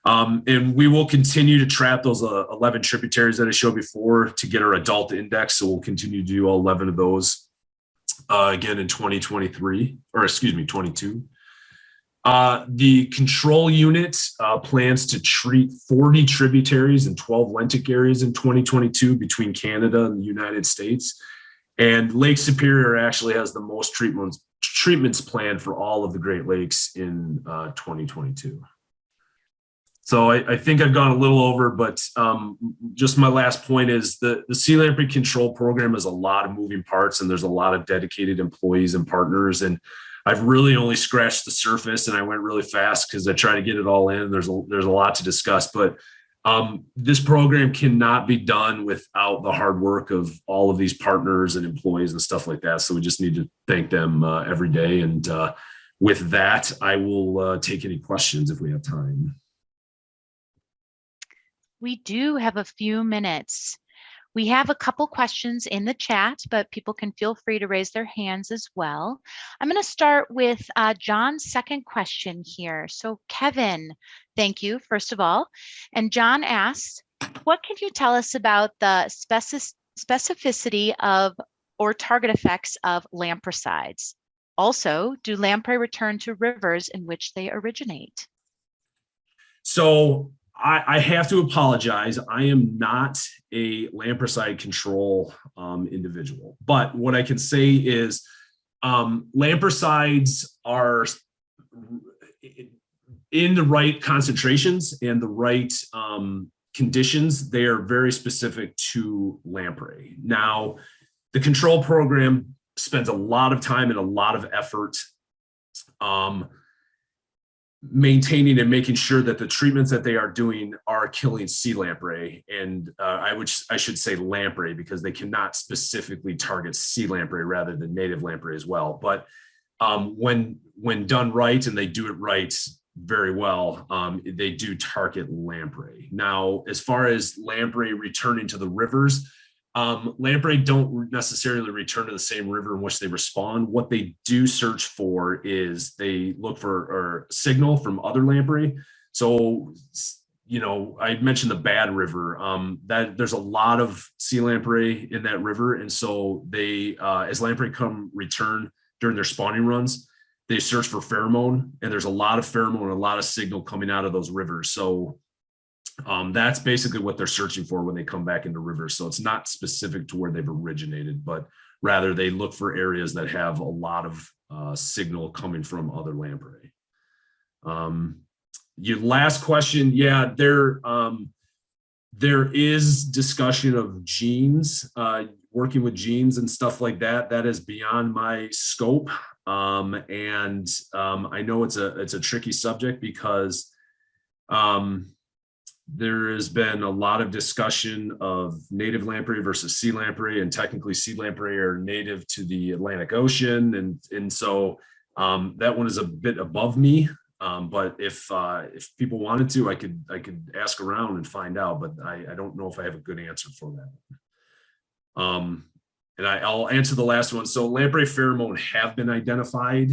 And we will continue to trap those 11 tributaries that I showed before to get our adult index. So we'll continue to do all 11 of those again in 2023, or 22. The control unit plans to treat 40 tributaries and 12 lentic areas in 2022 between Canada and the United States. And Lake Superior actually has the most treatments planned for all of the Great Lakes in 2022. So I think I've gone a little over, but just my last point is the sea lamprey control program has a lot of moving parts, and there's a lot of dedicated employees and partners. And I've really only scratched the surface, and I went really fast because I try to get it all in. There's a lot to discuss, but this program cannot be done without the hard work of all of these partners and employees and stuff like that. So we just need to thank them every day. And with that, I will take any questions if we have time. We do have a few minutes. We have a couple questions in the chat, but people can feel free to raise their hands as well. I'm going to start with John's second question here. So Kevin, thank you, first of all. And John asks, what can you tell us about the specificity of or target effects of lampricides? Also, do lamprey return to rivers in which they originate? So I have to apologize. I am not a lampricide control individual, but what I can say is lampricides are in the right concentrations and the right conditions. They are very specific to lamprey. Now, the control program spends a lot of time and a lot of effort maintaining and making sure that the treatments that they are doing are killing sea lamprey. And I should say lamprey, because they cannot specifically target sea lamprey rather than native lamprey as well. But when done right, and they do it right very well, they do target lamprey. Now, as far as lamprey returning to the rivers, lamprey don't necessarily return to the same river in which they respawn. What they do search for is they look for a signal from other lamprey. So, I mentioned the Bad River, that there's a lot of sea lamprey in that river. And so they, as lamprey return during their spawning runs, they search for pheromone, and there's a lot of pheromone and a lot of signal coming out of those rivers. So that's basically what they're searching for when they come back into rivers. So it's not specific to where they've originated, but rather they look for areas that have a lot of signal coming from other lamprey. Your last question, yeah, there is discussion of genes, working with genes and stuff like that. That is beyond my scope, and I know it's a tricky subject because there has been a lot of discussion of native lamprey versus sea lamprey, and technically sea lamprey are native to the Atlantic Ocean. And so That one is a bit above me, but if people wanted to, I could ask around and find out, but I don't know if I have a good answer for that. And I'll answer the last one. So lamprey pheromone have been identified.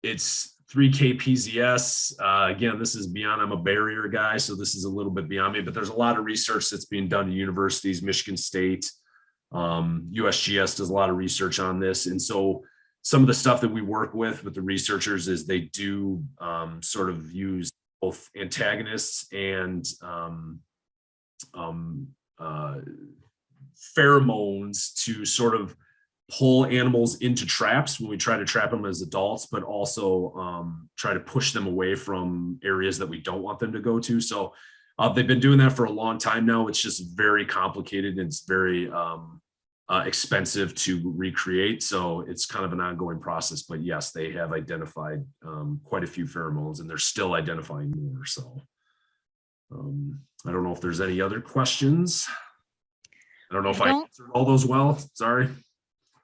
It's 3-kpzs. Again, this is beyond, I'm a barrier guy, so this is a little bit beyond me, but there's a lot of research that's being done at universities, Michigan State, USGS does a lot of research on this. And so some of the stuff that we work with the researchers is they do sort of use both antagonists and pheromones to sort of pull animals into traps when we try to trap them as adults, but also try to push them away from areas that we don't want them to go to. So they've been doing that for a long time now. It's just very complicated and it's very expensive to recreate. So it's kind of an ongoing process, but yes, they have identified quite a few pheromones and they're still identifying more. So I don't know if there's any other questions. I don't know if I answered all those well. Sorry.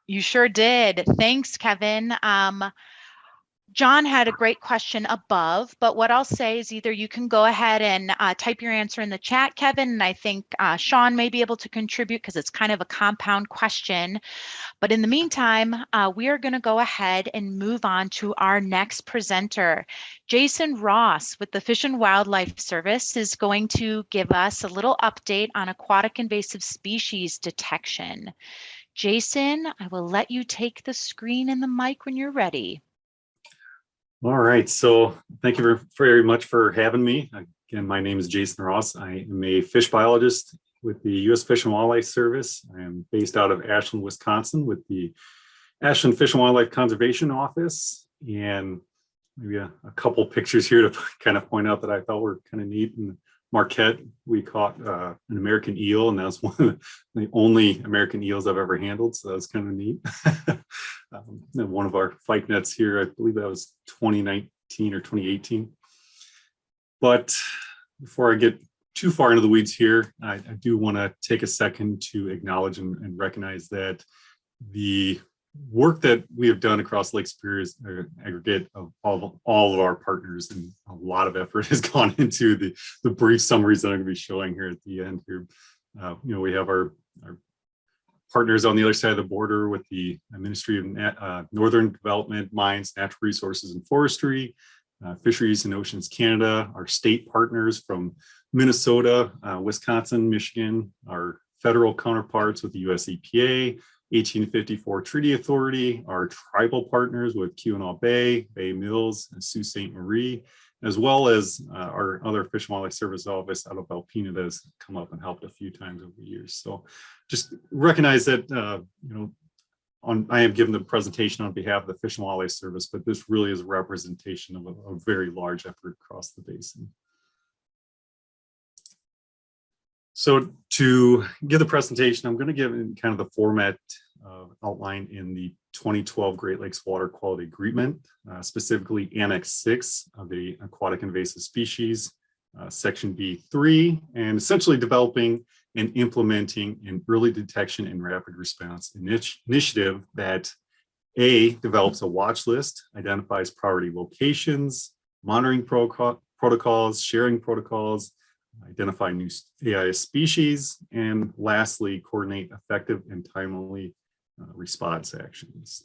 You sure did. Thanks, Kevin. John had a great question above, but what I'll say is either you can go ahead and type your answer in the chat, Kevin, and I think Sean may be able to contribute because it's kind of a compound question. But in the meantime, we are going to go ahead and move on to our next presenter. Jason Ross with the Fish and Wildlife Service is going to give us a little update on aquatic invasive species detection. Jason, I will let you take the screen and the mic when you're ready. All right, so thank you very much for having me. Again, my name is Jason Ross. I am a fish biologist with the U.S. Fish and Wildlife Service. I am based out of Ashland, Wisconsin with the Ashland Fish and Wildlife Conservation Office. And maybe a couple pictures here to kind of point out that I thought were kind of neat. In Marquette, we caught an American eel, and that was one of the only American eels I've ever handled, so that was kind of neat. And one of our fyke nets here, I believe that was 2019 or 2018. But before I get too far into the weeds here, I do want to take a second to acknowledge and recognize that the work that we have done across Lake Superior is an aggregate of all of our partners, and a lot of effort has gone into the brief summaries that I'm going to be showing here at the end here. We have our partners on the other side of the border with the Ministry of Northern Development, Mines, Natural Resources and Forestry, Fisheries and Oceans Canada, our state partners from Minnesota, Wisconsin, Michigan, our federal counterparts with the US EPA, 1854 Treaty Authority, our tribal partners with Keweenaw Bay, Bay Mills, and Sault Ste. Marie, as well as our other Fish and Wildlife Service office out of Alpena that has come up and helped a few times over the years. So just recognize that, I am giving the presentation on behalf of the Fish and Wildlife Service, but this really is a representation of a very large effort across the basin. So to give the presentation, I'm going to give in kind of the format outlined in the 2012 Great Lakes Water Quality Agreement, specifically Annex 6 of the Aquatic Invasive Species, Section B3, and essentially developing and implementing an early detection and rapid response initiative that develops a watch list, identifies priority locations, monitoring protocols, sharing protocols, identify new AIS species, and lastly, coordinate effective and timely response actions.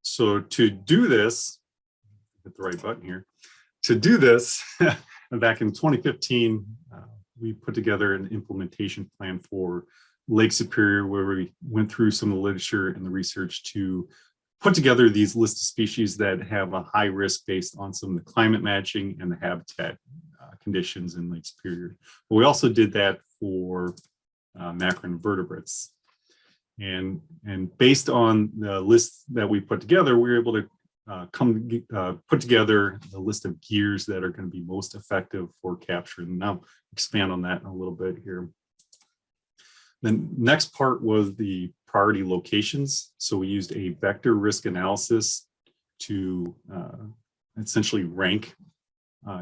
So to do this, hit the right button here. To do this, back in 2015, we put together an implementation plan for Lake Superior, where we went through some of the literature and the research to put together these list of species that have a high risk based on some of the climate matching and the habitat conditions in Lake Superior. But we also did that for macroinvertebrates. And based on the list that we put together, we were able to put together a list of gears that are going to be most effective for capture. And I'll expand on that in a little bit here. The next part was the priority locations. So we used a vector risk analysis to essentially rank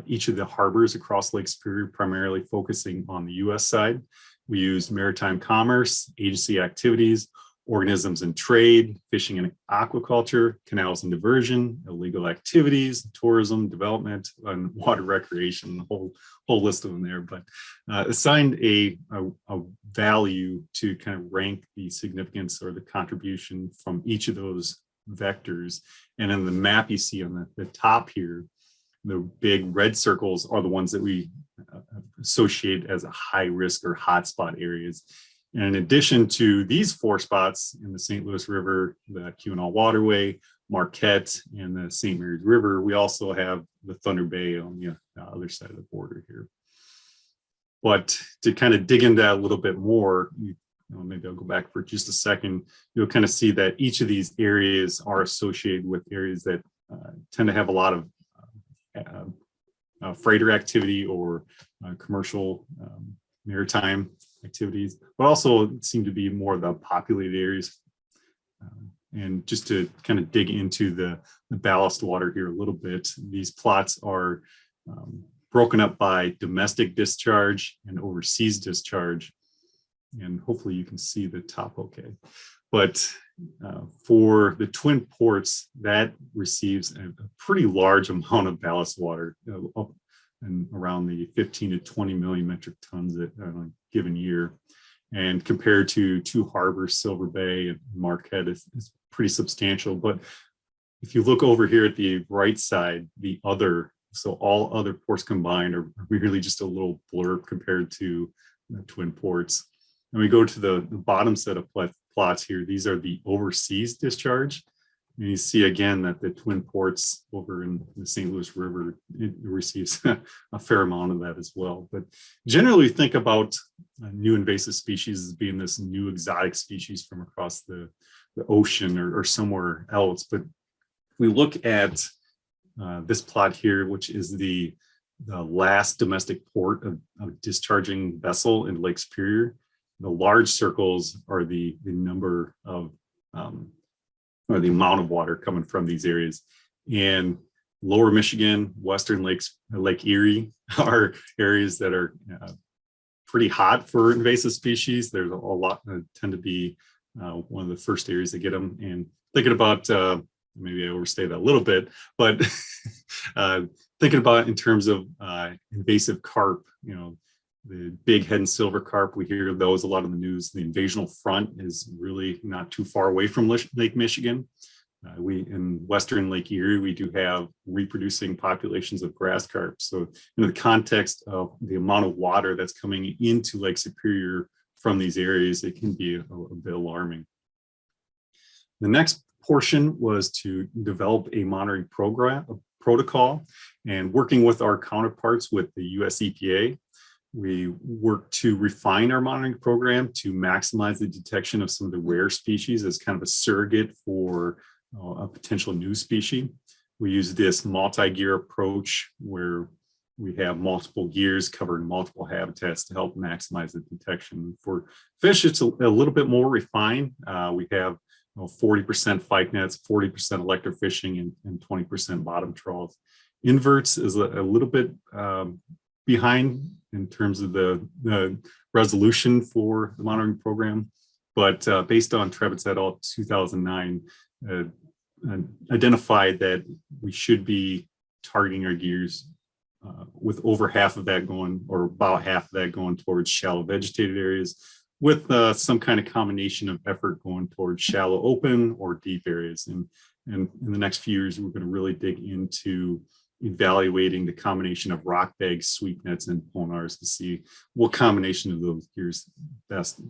each of the harbors across Lake Superior, primarily focusing on the US side. We used maritime commerce, agency activities, organisms and trade, fishing and aquaculture, canals and diversion, illegal activities, tourism, development, and water recreation, the whole list of them there, but assigned a value to kind of rank the significance or the contribution from each of those vectors. And in the map you see on the top here, the big red circles are the ones that we associate as a high risk or hotspot areas. And in addition to these 4 spots in the St. Louis River, the Keweenaw Waterway, Marquette, and the St. Mary's River, we also have the Thunder Bay on the other side of the border here. But to kind of dig into that a little bit more, maybe I'll go back for just a second, you'll kind of see that each of these areas are associated with areas that tend to have a lot of freighter activity or commercial maritime activities, but also seem to be more of the populated areas. And just to kind of dig into the ballast water here a little bit, these plots are broken up by domestic discharge and overseas discharge. And hopefully you can see the top okay. But for the Twin Ports, that receives a pretty large amount of ballast water, up and around the 15 to 20 million metric tons on a given year. And compared to two harbors, Silver Bay and Marquette, is pretty substantial. But if you look over here at the right side, the other, so all other ports combined are really just a little blurb compared to the Twin Ports. And we go to the bottom set of plots here. These are the overseas discharge. And you see again that the Twin Ports over in the St. Louis River, it receives a fair amount of that as well. But generally think about new invasive species as being this new exotic species from across the ocean or somewhere else. But we look at this plot here, which is the last domestic port of discharging vessel in Lake Superior. The large circles are the number of or the amount of water coming from these areas. And lower Michigan, western Lake Erie are areas that are pretty hot for invasive species. There's a lot that tend to be one of the first areas to get them. And thinking about, maybe I overstay that a little bit, but thinking about in terms of invasive carp, the big head and silver carp, we hear those a lot in the news. The invasional front is really not too far away from Lake Michigan. We in western Lake Erie, we do have reproducing populations of grass carp. So in the context of the amount of water that's coming into Lake Superior from these areas, it can be a bit alarming. The next portion was to develop a monitoring protocol, and working with our counterparts with the US EPA. We work to refine our monitoring program to maximize the detection of some of the rare species as kind of a surrogate for a potential new species. We use this multi-gear approach where we have multiple gears covering multiple habitats to help maximize the detection. For fish, it's a little bit more refined. We have 40% fyke nets, 40% electrofishing, and 20% bottom trawls. Inverts is a little bit behind in terms of the resolution for the monitoring program, but based on Trebitz et al. 2009, identified that we should be targeting our gears with over half of that going, or about half of that going towards shallow vegetated areas, with some kind of combination of effort going towards shallow open or deep areas. And in the next few years, we're going to really dig into evaluating the combination of rock bags, sweep nets, and ponars to see what combination of those gears best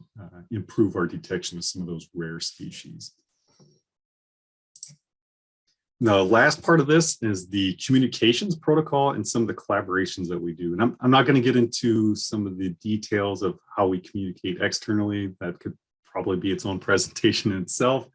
improve our detection of some of those rare species. The last part of this is the communications protocol and some of the collaborations that we do. And I'm not going to get into some of the details of how we communicate externally. That could probably be its own presentation in itself,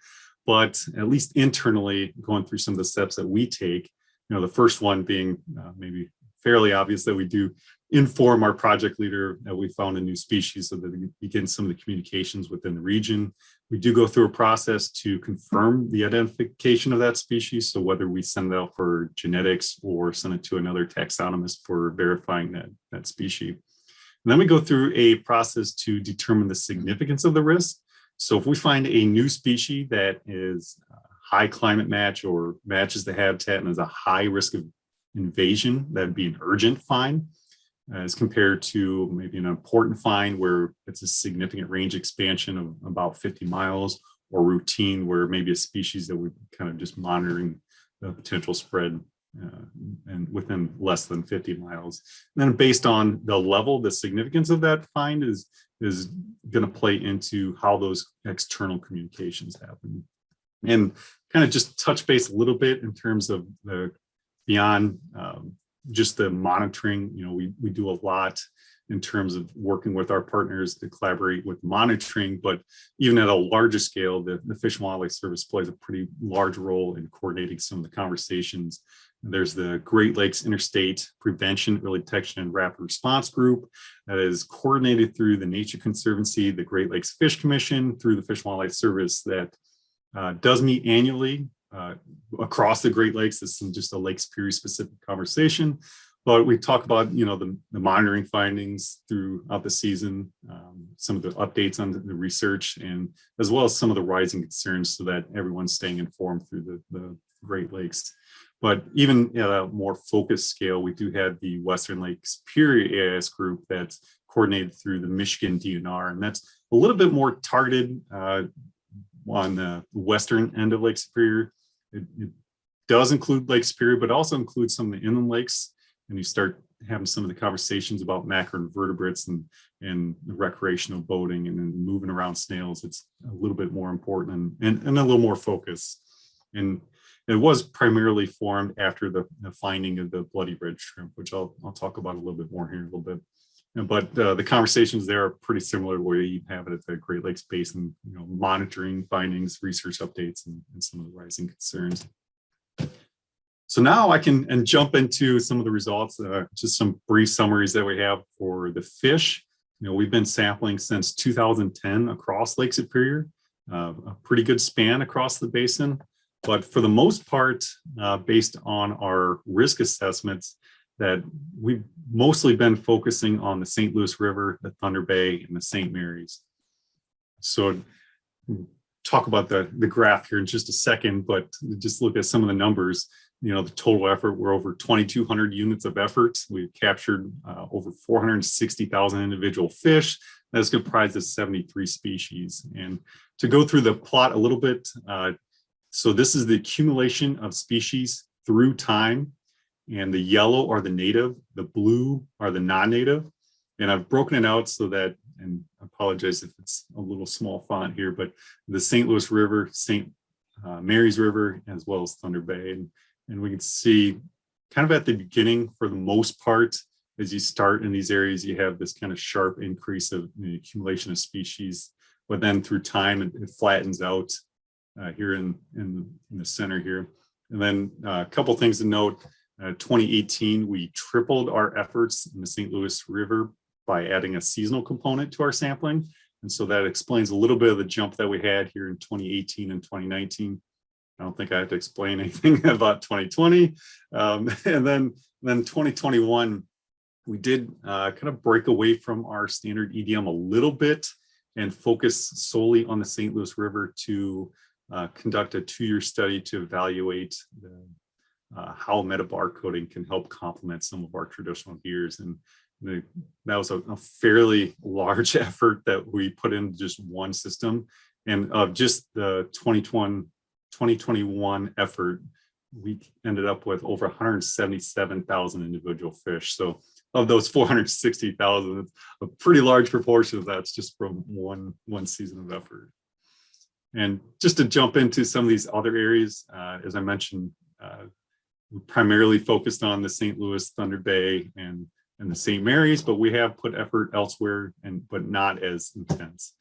but at least internally, going through some of the steps that we take. The first one being maybe fairly obvious, that we do inform our project leader that we found a new species so that we begin some of the communications within the region. We do go through a process to confirm the identification of that species. So whether we send it out for genetics or send it to another taxonomist for verifying that species. And then we go through a process to determine the significance of the risk. So if we find a new species that is high climate match or matches the habitat and has a high risk of invasion, that'd be an urgent find, as compared to maybe an important find where it's a significant range expansion of about 50 miles, or routine where maybe a species that we're kind of just monitoring the potential spread and within less than 50 miles. And then based on the level, the significance of that find is going to play into how those external communications happen. And kind of just touch base a little bit in terms of the beyond just the monitoring. You know, we do a lot in terms of working with our partners to collaborate with monitoring, but even at a larger scale, the Fish and Wildlife Service plays a pretty large role in coordinating some of the conversations. There's the Great Lakes Interstate Prevention, Early Detection, and Rapid Response Group that is coordinated through the Nature Conservancy, the Great Lakes Fish Commission, through the Fish and Wildlife Service that does meet annually across the Great Lakes. This isn't just a Lake Superior specific conversation, but we talk about, you know, the monitoring findings throughout the season, some of the updates on the research, and as well as some of the rising concerns so that everyone's staying informed through the Great Lakes. But even at a more focused scale, we do have the Western Lake Superior AIS group that's coordinated through the Michigan DNR, and that's a little bit more targeted on the western end of Lake Superior. It does include Lake Superior, but also includes some of the inland lakes. And you start having some of the conversations about macroinvertebrates and the recreational boating and then moving around snails. It's a little bit more important and a little more focused. And it was primarily formed after the finding of the bloody red shrimp, which I'll talk about a little bit more here in a little bit. But the conversations there are pretty similar to where you have it at the Great Lakes Basin, you know, monitoring findings, research updates, and some of the rising concerns. So now I can jump into some of the results, just some brief summaries that we have for the fish. You know, we've been sampling since 2010 across Lake Superior, a pretty good span across the basin. But for the most part, based on our risk assessments, that we've mostly been focusing on the St. Louis River, the Thunder Bay, and the St. Mary's. So talk about the graph here in just a second, but just look at some of the numbers. You know, the total effort, we're over 2,200 units of effort. We've captured over 460,000 individual fish. That's comprised of 73 species. And to go through the plot a little bit, so this is the accumulation of species through time, and the yellow are the native, the blue are the non-native. And I've broken it out so that, and I apologize if it's a little small font here, but the St. Louis River, St. Mary's River, as well as Thunder Bay. And we can see kind of at the beginning, for the most part, as you start in these areas, you have this kind of sharp increase of the accumulation of species, but then through time, it flattens out here in the center here. And then a couple things to note, 2018, we tripled our efforts in the St. Louis River by adding a seasonal component to our sampling. And so that explains a little bit of the jump that we had here in 2018 and 2019. I don't think I have to explain anything about 2020. And then 2021, we did kind of break away from our standard EDM a little bit and focus solely on the St. Louis River to conduct a 2-year study to evaluate how metabarcoding can help complement some of our traditional gears. And that was a fairly large effort that we put into just one system. And of just the 2021 effort, we ended up with over 177,000 individual fish. So of those 460,000, a pretty large proportion of that's just from one season of effort. And just to jump into some of these other areas, as I mentioned, we primarily focused on the St. Louis, Thunder Bay, and the St. Mary's, but we have put effort elsewhere, but not as intense.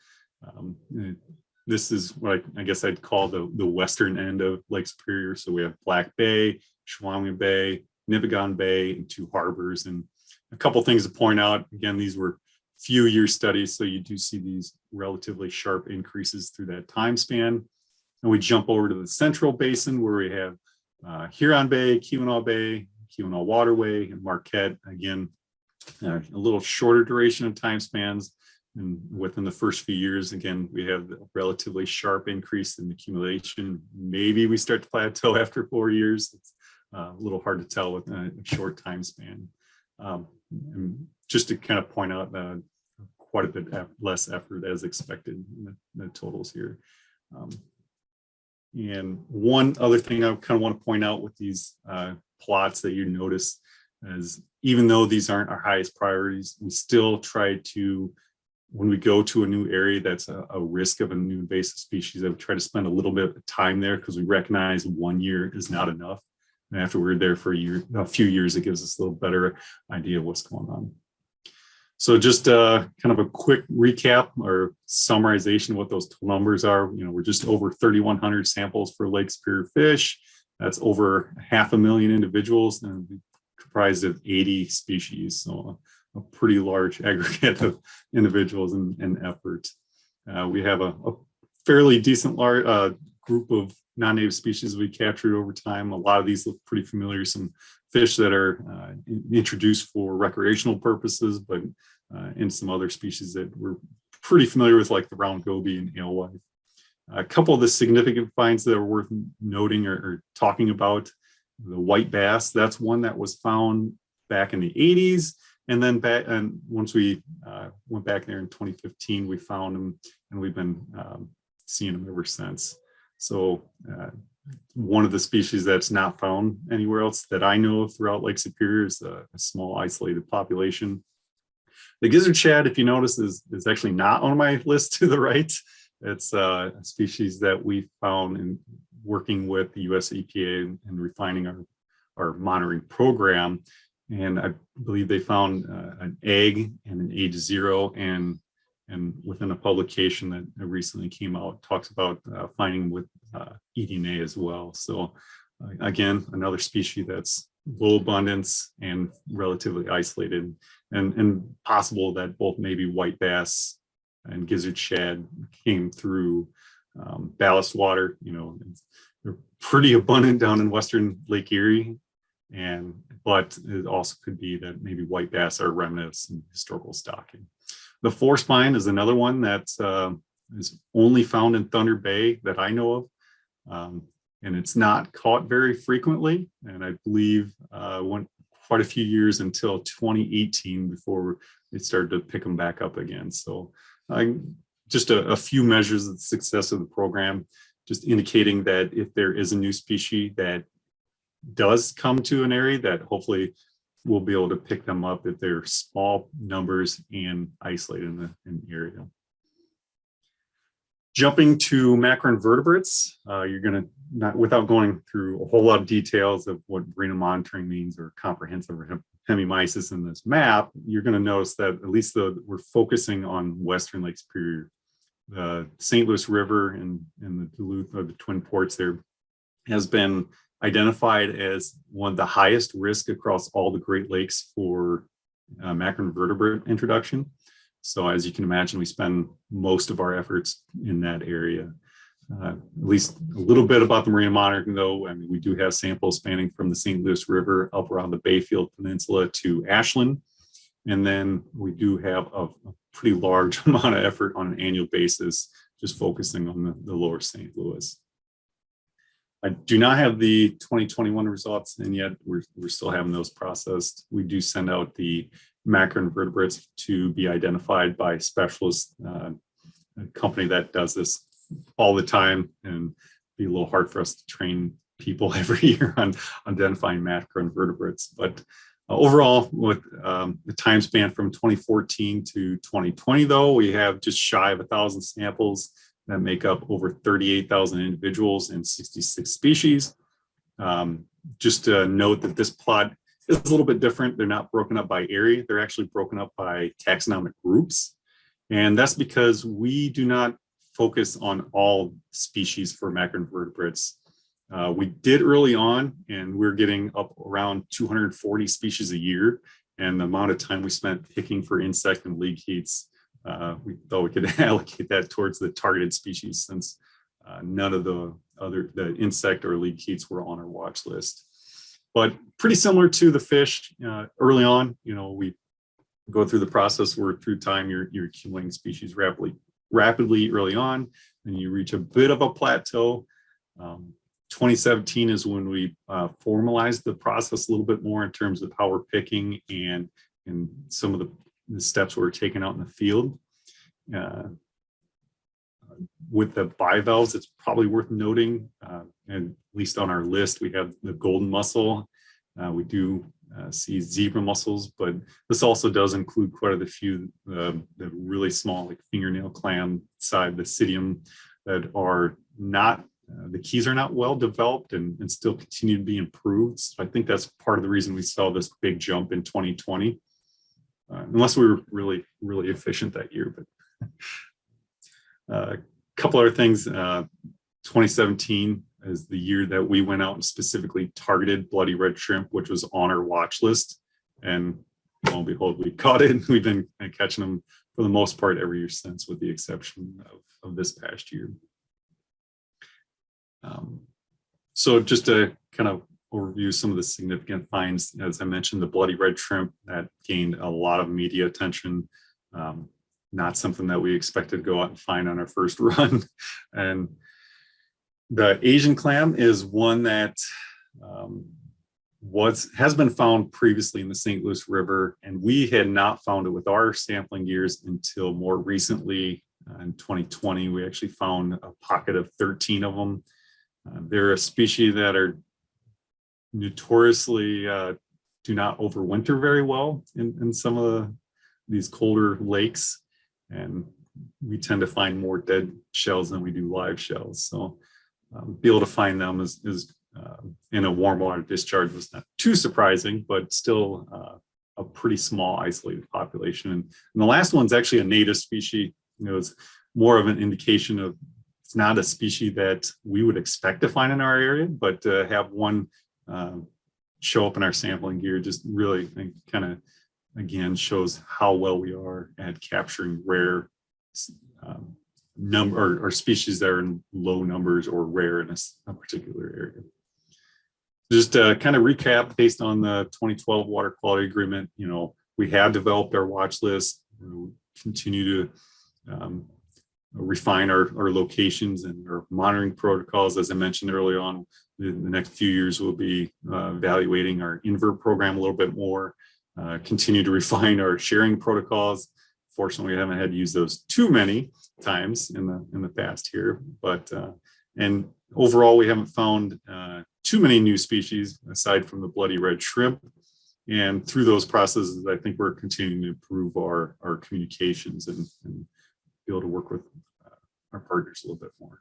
This is what I guess I'd call the western end of Lake Superior. So we have Black Bay, Chequamegon Bay, Nipigon Bay, and 2 harbors. And a couple things to point out. Again, these were few-year studies, so you do see these relatively sharp increases through that time span. And we jump over to the Central Basin, where we have Huron Bay, Keweenaw Bay, Keweenaw Waterway, and Marquette. Again, a little shorter duration of time spans, And within the first few years, again, we have a relatively sharp increase in accumulation. Maybe we start to plateau after 4 years. It's a little hard to tell with a short time span. And just to kind of point out quite a bit less effort as expected in the totals here. And one other thing I kind of want to point out with these plots that you notice is even though these aren't our highest priorities, we still try to, when we go to a new area that's a risk of a new invasive species, I would try to spend a little bit of time there because we recognize 1 year is not enough. And after we're there for a few years, it gives us a little better idea of what's going on. So just kind of a quick recap or summarization of what those numbers are. We're just over 3,100 samples for Lake Superior fish. That's over 500,000 individuals and comprised of 80 species. So a pretty large aggregate of individuals and effort. We have a fairly decent group of non-native species we captured over time. A lot of these look pretty familiar. Some fish that are introduced for recreational purposes, but in some other species that we're pretty familiar with, like the round goby and alewife. A couple of the significant finds that are worth noting or talking about: the white bass. That's one that was found back in the 80s. And then once we went back there in 2015, we found them, and we've been seeing them ever since. So one of the species that's not found anywhere else that I know of throughout Lake Superior is a small isolated population. The gizzard shad, if you notice, is actually not on my list to the right. It's a species that we found in working with the US EPA and refining our monitoring program. And I believe they found an egg and an age 0, and within a publication that recently came out, talks about finding with eDNA as well. So again, another species that's low abundance and relatively isolated, and possible that both maybe white bass and gizzard shad came through ballast water. They're pretty abundant down in Western Lake Erie. But it also could be that maybe white bass are remnants in historical stocking. The force spine is another one that is only found in Thunder Bay that I know of. And it's not caught very frequently. And I believe went quite a few years until 2018 before they started to pick them back up again. So just a few measures of the success of the program, just indicating that if there is a new species that does come to an area, that hopefully we'll be able to pick them up if they're small numbers and isolated in the area. Jumping to macroinvertebrates, you're going to, not without going through a whole lot of details of what marine monitoring means or comprehensive hemimysis in this map, you're going to notice that at least we're focusing on Western Lake Superior. The St. Louis River and the Duluth, or the Twin Ports there, has been identified as one of the highest risk across all the Great Lakes for macroinvertebrate introduction. So as you can imagine, we spend most of our efforts in that area. At least a little bit about the marine monitoring, though. I mean, we do have samples spanning from the St. Louis River up around the Bayfield Peninsula to Ashland. And then we do have a pretty large amount of effort on an annual basis, just focusing on the lower St. Louis. I do not have the 2021 results in yet. We're still having those processed. We do send out the macroinvertebrates to be identified by specialists, a company that does this all the time, and be a little hard for us to train people every year on identifying macroinvertebrates. But overall, with the time span from 2014 to 2020, though, we have just shy of 1,000 samples that make up over 38,000 individuals and 66 species. Just to note that this plot is a little bit different. They're not broken up by area. They're actually broken up by taxonomic groups. And that's because we do not focus on all species for macroinvertebrates. We did early on, and we're getting up around 240 species a year. And the amount of time we spent picking for insect and leadheats, we thought we could allocate that towards the targeted species, since none of the insect or leadheats were on our watch list. But pretty similar to the fish, early on, we go through the process where through time you're accumulating species rapidly early on, and you reach a bit of a plateau. 2017 is when we formalized the process a little bit more in terms of how we're picking and some of the steps we're taking out in the field. With the bivalves, it's probably worth noting, and at least on our list, we have the golden mussel. We do see zebra mussels, but this also does include quite a few the really small, like fingernail clam side, the Basidium, that are not, the keys are not well developed and still continue to be improved. So I think that's part of the reason we saw this big jump in 2020, unless we were really, really efficient that year. But a couple other things, 2017 is the year that we went out and specifically targeted bloody red shrimp, which was on our watch list. And lo and behold, we caught it. We've been catching them for the most part every year since, with the exception of this past year. So just to kind of overview some of the significant finds, as I mentioned, the bloody red shrimp that gained a lot of media attention. Not something that we expected to go out and find on our first run. And the Asian clam is one that has been found previously in the St. Louis River, and we had not found it with our sampling gears until more recently. In 2020, we actually found a pocket of 13 of them. They're a species that are notoriously do not overwinter very well in some of these colder lakes, and we tend to find more dead shells than we do live shells. So be able to find them is in a warm water discharge was not too surprising, but still a pretty small isolated population. And the last one's actually a native species. It's more of an indication of it's not a species that we would expect to find in our area, but to have one show up in our sampling gear just really kind of, again, shows how well we are at capturing rare or species that are in low numbers or rare in a particular area. Just to kind of recap, based on the 2012 water quality agreement, we have developed our watch list. We continue to refine our locations and our monitoring protocols. As I mentioned early on, the next few years we'll be evaluating our invert program a little bit more, continue to refine our sharing protocols. Fortunately, we haven't had to use those too many times in the past here, but and overall we haven't found too many new species aside from the bloody red shrimp. And through those processes, I think we're continuing to improve our communications and be able to work with our partners a little bit more.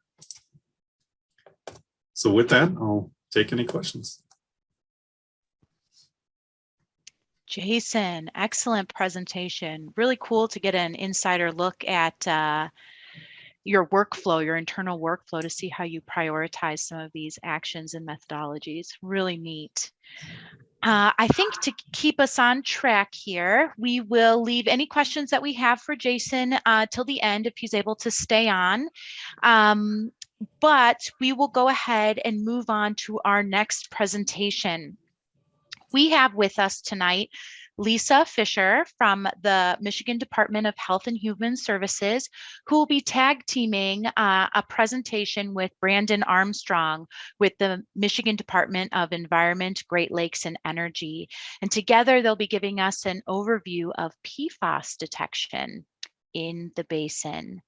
So with that, I'll take any questions. Jason, excellent presentation. Really cool to get an insider look at your workflow, your internal workflow, to see how you prioritize some of these actions and methodologies. Really neat. I think to keep us on track here, we will leave any questions that we have for Jason till the end if he's able to stay on. But we will go ahead and move on to our next presentation. We have with us tonight Lisa Fisher from the Michigan Department of Health and Human Services, who will be tag teaming a presentation with Brandon Armstrong with the Michigan Department of Environment, Great Lakes, and Energy. And together they'll be giving us an overview of PFAS detection in the basin.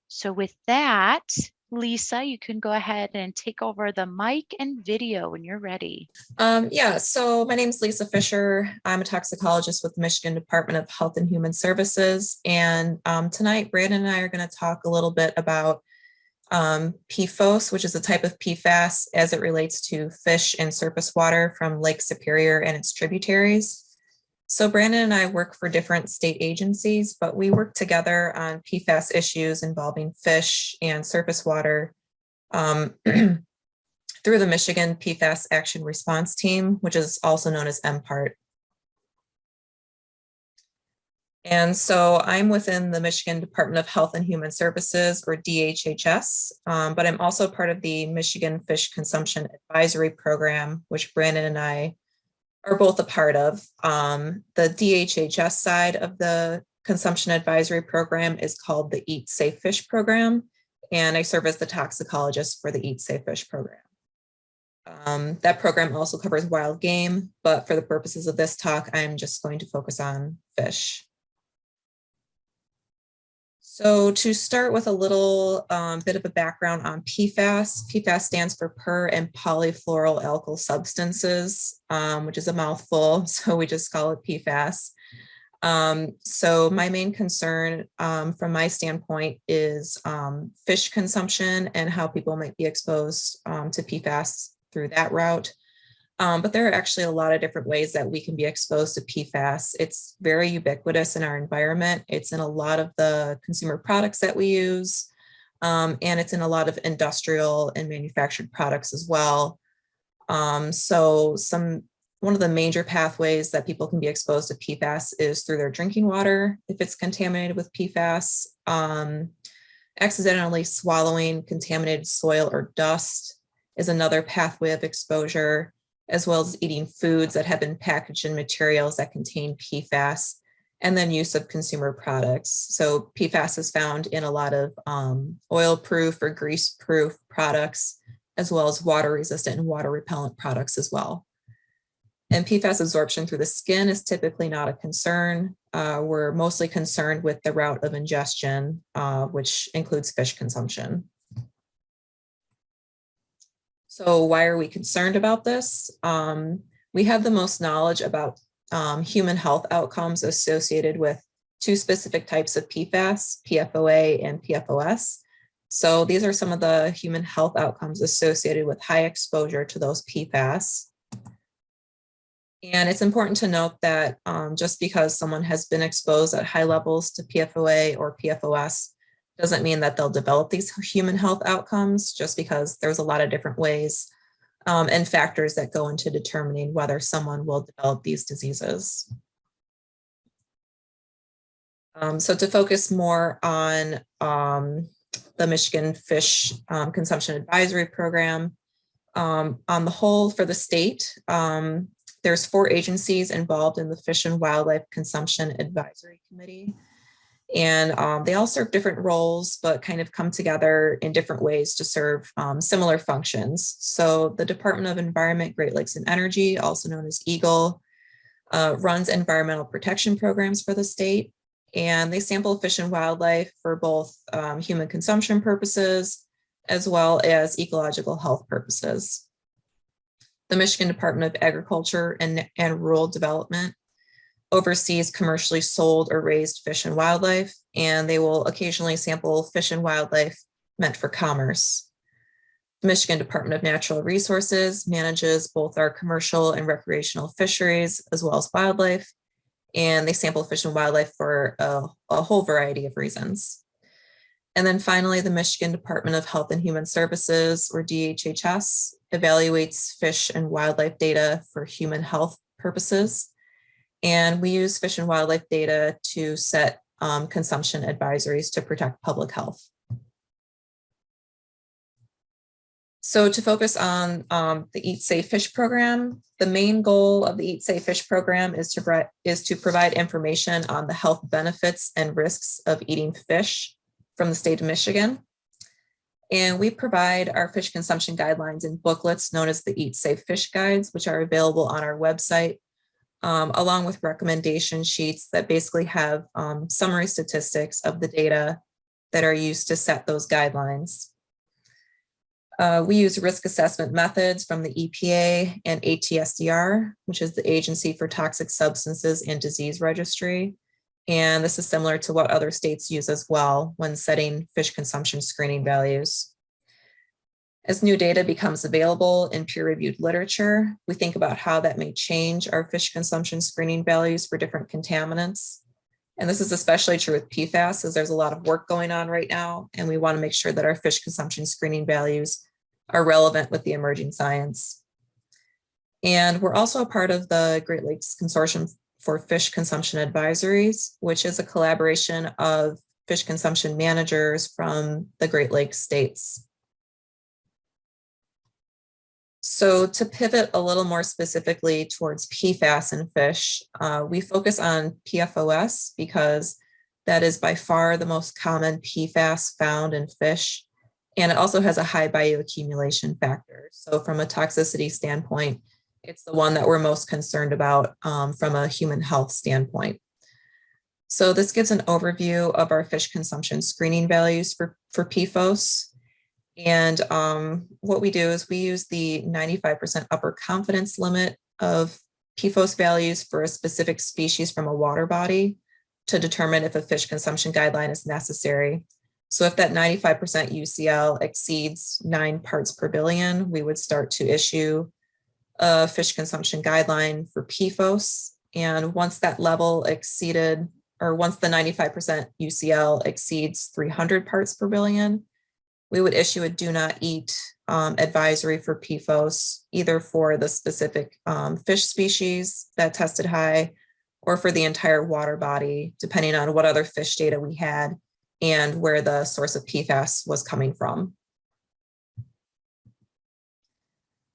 So with that, Lisa, you can go ahead and take over the mic and video when you're ready. Yeah, so my name is Lisa Fisher. I'm a toxicologist with the Michigan Department of Health and Human Services. And tonight, Brandon and I are going to talk a little bit about PFOS, which is a type of PFAS as it relates to fish and surface water from Lake Superior and its tributaries. So Brandon and I work for different state agencies, but we work together on PFAS issues involving fish and surface water through the Michigan PFAS Action Response Team, which is also known as MPART. And so I'm within the Michigan Department of Health and Human Services, or DHHS, but I'm also part of the Michigan Fish Consumption Advisory Program, which Brandon and I are both a part of. The DHHS side of the consumption advisory program is called the Eat Safe Fish program, and I serve as the toxicologist for the Eat Safe Fish program. That program also covers wild game, but for the purposes of this talk, I'm just going to focus on fish. So to start with a little bit of a background on PFAS, PFAS stands for per and polyfluoroalkyl substances, which is a mouthful, so we just call it PFAS. So my main concern from my standpoint is fish consumption and how people might be exposed to PFAS through that route. But there are actually a lot of different ways that we can be exposed to PFAS. It's very ubiquitous in our environment. It's in a lot of the consumer products that we use, and it's in a lot of industrial and manufactured products as well. One of the major pathways that people can be exposed to PFAS is through their drinking water, if it's contaminated with PFAS, accidentally swallowing contaminated soil or dust is another pathway of exposure, as well as eating foods that have been packaged in materials that contain PFAS, and then use of consumer products. So PFAS is found in a lot of oil-proof or grease-proof products, as well as water-resistant and water-repellent products as well. And PFAS absorption through the skin is typically not a concern. We're mostly concerned with the route of ingestion, which includes fish consumption. So why are we concerned about this? We have the most knowledge about human health outcomes associated with two specific types of PFAS, PFOA and PFOS. So these are some of the human health outcomes associated with high exposure to those PFAS. And it's important to note that just because someone has been exposed at high levels to PFOA or PFOS doesn't mean that they'll develop these human health outcomes, just because there's a lot of different ways and factors that go into determining whether someone will develop these diseases. So to focus more on the Michigan Fish Consumption Advisory Program, on the whole for the state, there's 4 agencies involved in the Fish and Wildlife Consumption Advisory Committee. And they all serve different roles, but kind of come together in different ways to serve similar functions. So the Department of Environment, Great Lakes and Energy, also known as EGLE, runs environmental protection programs for the state. And they sample fish and wildlife for both human consumption purposes, as well as ecological health purposes. The Michigan Department of Agriculture and Rural Development oversees commercially sold or raised fish and wildlife, and they will occasionally sample fish and wildlife meant for commerce. The Michigan Department of Natural Resources manages both our commercial and recreational fisheries, as well as wildlife, and they sample fish and wildlife for a whole variety of reasons. And then finally, the Michigan Department of Health and Human Services, or DHHS, evaluates fish and wildlife data for human health purposes. And we use fish and wildlife data to set consumption advisories to protect public health. So to focus on the Eat Safe Fish program, the main goal of the Eat Safe Fish program is to provide information on the health benefits and risks of eating fish from the state of Michigan. And we provide our fish consumption guidelines in booklets known as the Eat Safe Fish Guides, which are available on our website, along with recommendation sheets that basically have summary statistics of the data that are used to set those guidelines. We use risk assessment methods from the EPA and ATSDR, which is the Agency for Toxic Substances and Disease Registry. And this is similar to what other states use as well when setting fish consumption screening values. As new data becomes available in peer-reviewed literature, we think about how that may change our fish consumption screening values for different contaminants. And this is especially true with PFAS, as there's a lot of work going on right now, and we want to make sure that our fish consumption screening values are relevant with the emerging science. And we're also a part of the Great Lakes Consortium for Fish Consumption Advisories, which is a collaboration of fish consumption managers from the Great Lakes states. So to pivot a little more specifically towards PFAS in fish, we focus on PFOS because that is by far the most common PFAS found in fish. And it also has a high bioaccumulation factor. So from a toxicity standpoint, it's the one that we're most concerned about from a human health standpoint. So this gives an overview of our fish consumption screening values for PFOS. And what we do is we use the 95% upper confidence limit of PFOS values for a specific species from a water body to determine if a fish consumption guideline is necessary. So if that 95% UCL exceeds 9 parts per billion, we would start to issue a fish consumption guideline for PFOS. And once that level exceeded, or once the 95% UCL exceeds 300 parts per billion, we would issue a do not eat advisory for PFOS, either for the specific fish species that tested high or for the entire water body, depending on what other fish data we had and where the source of PFAS was coming from.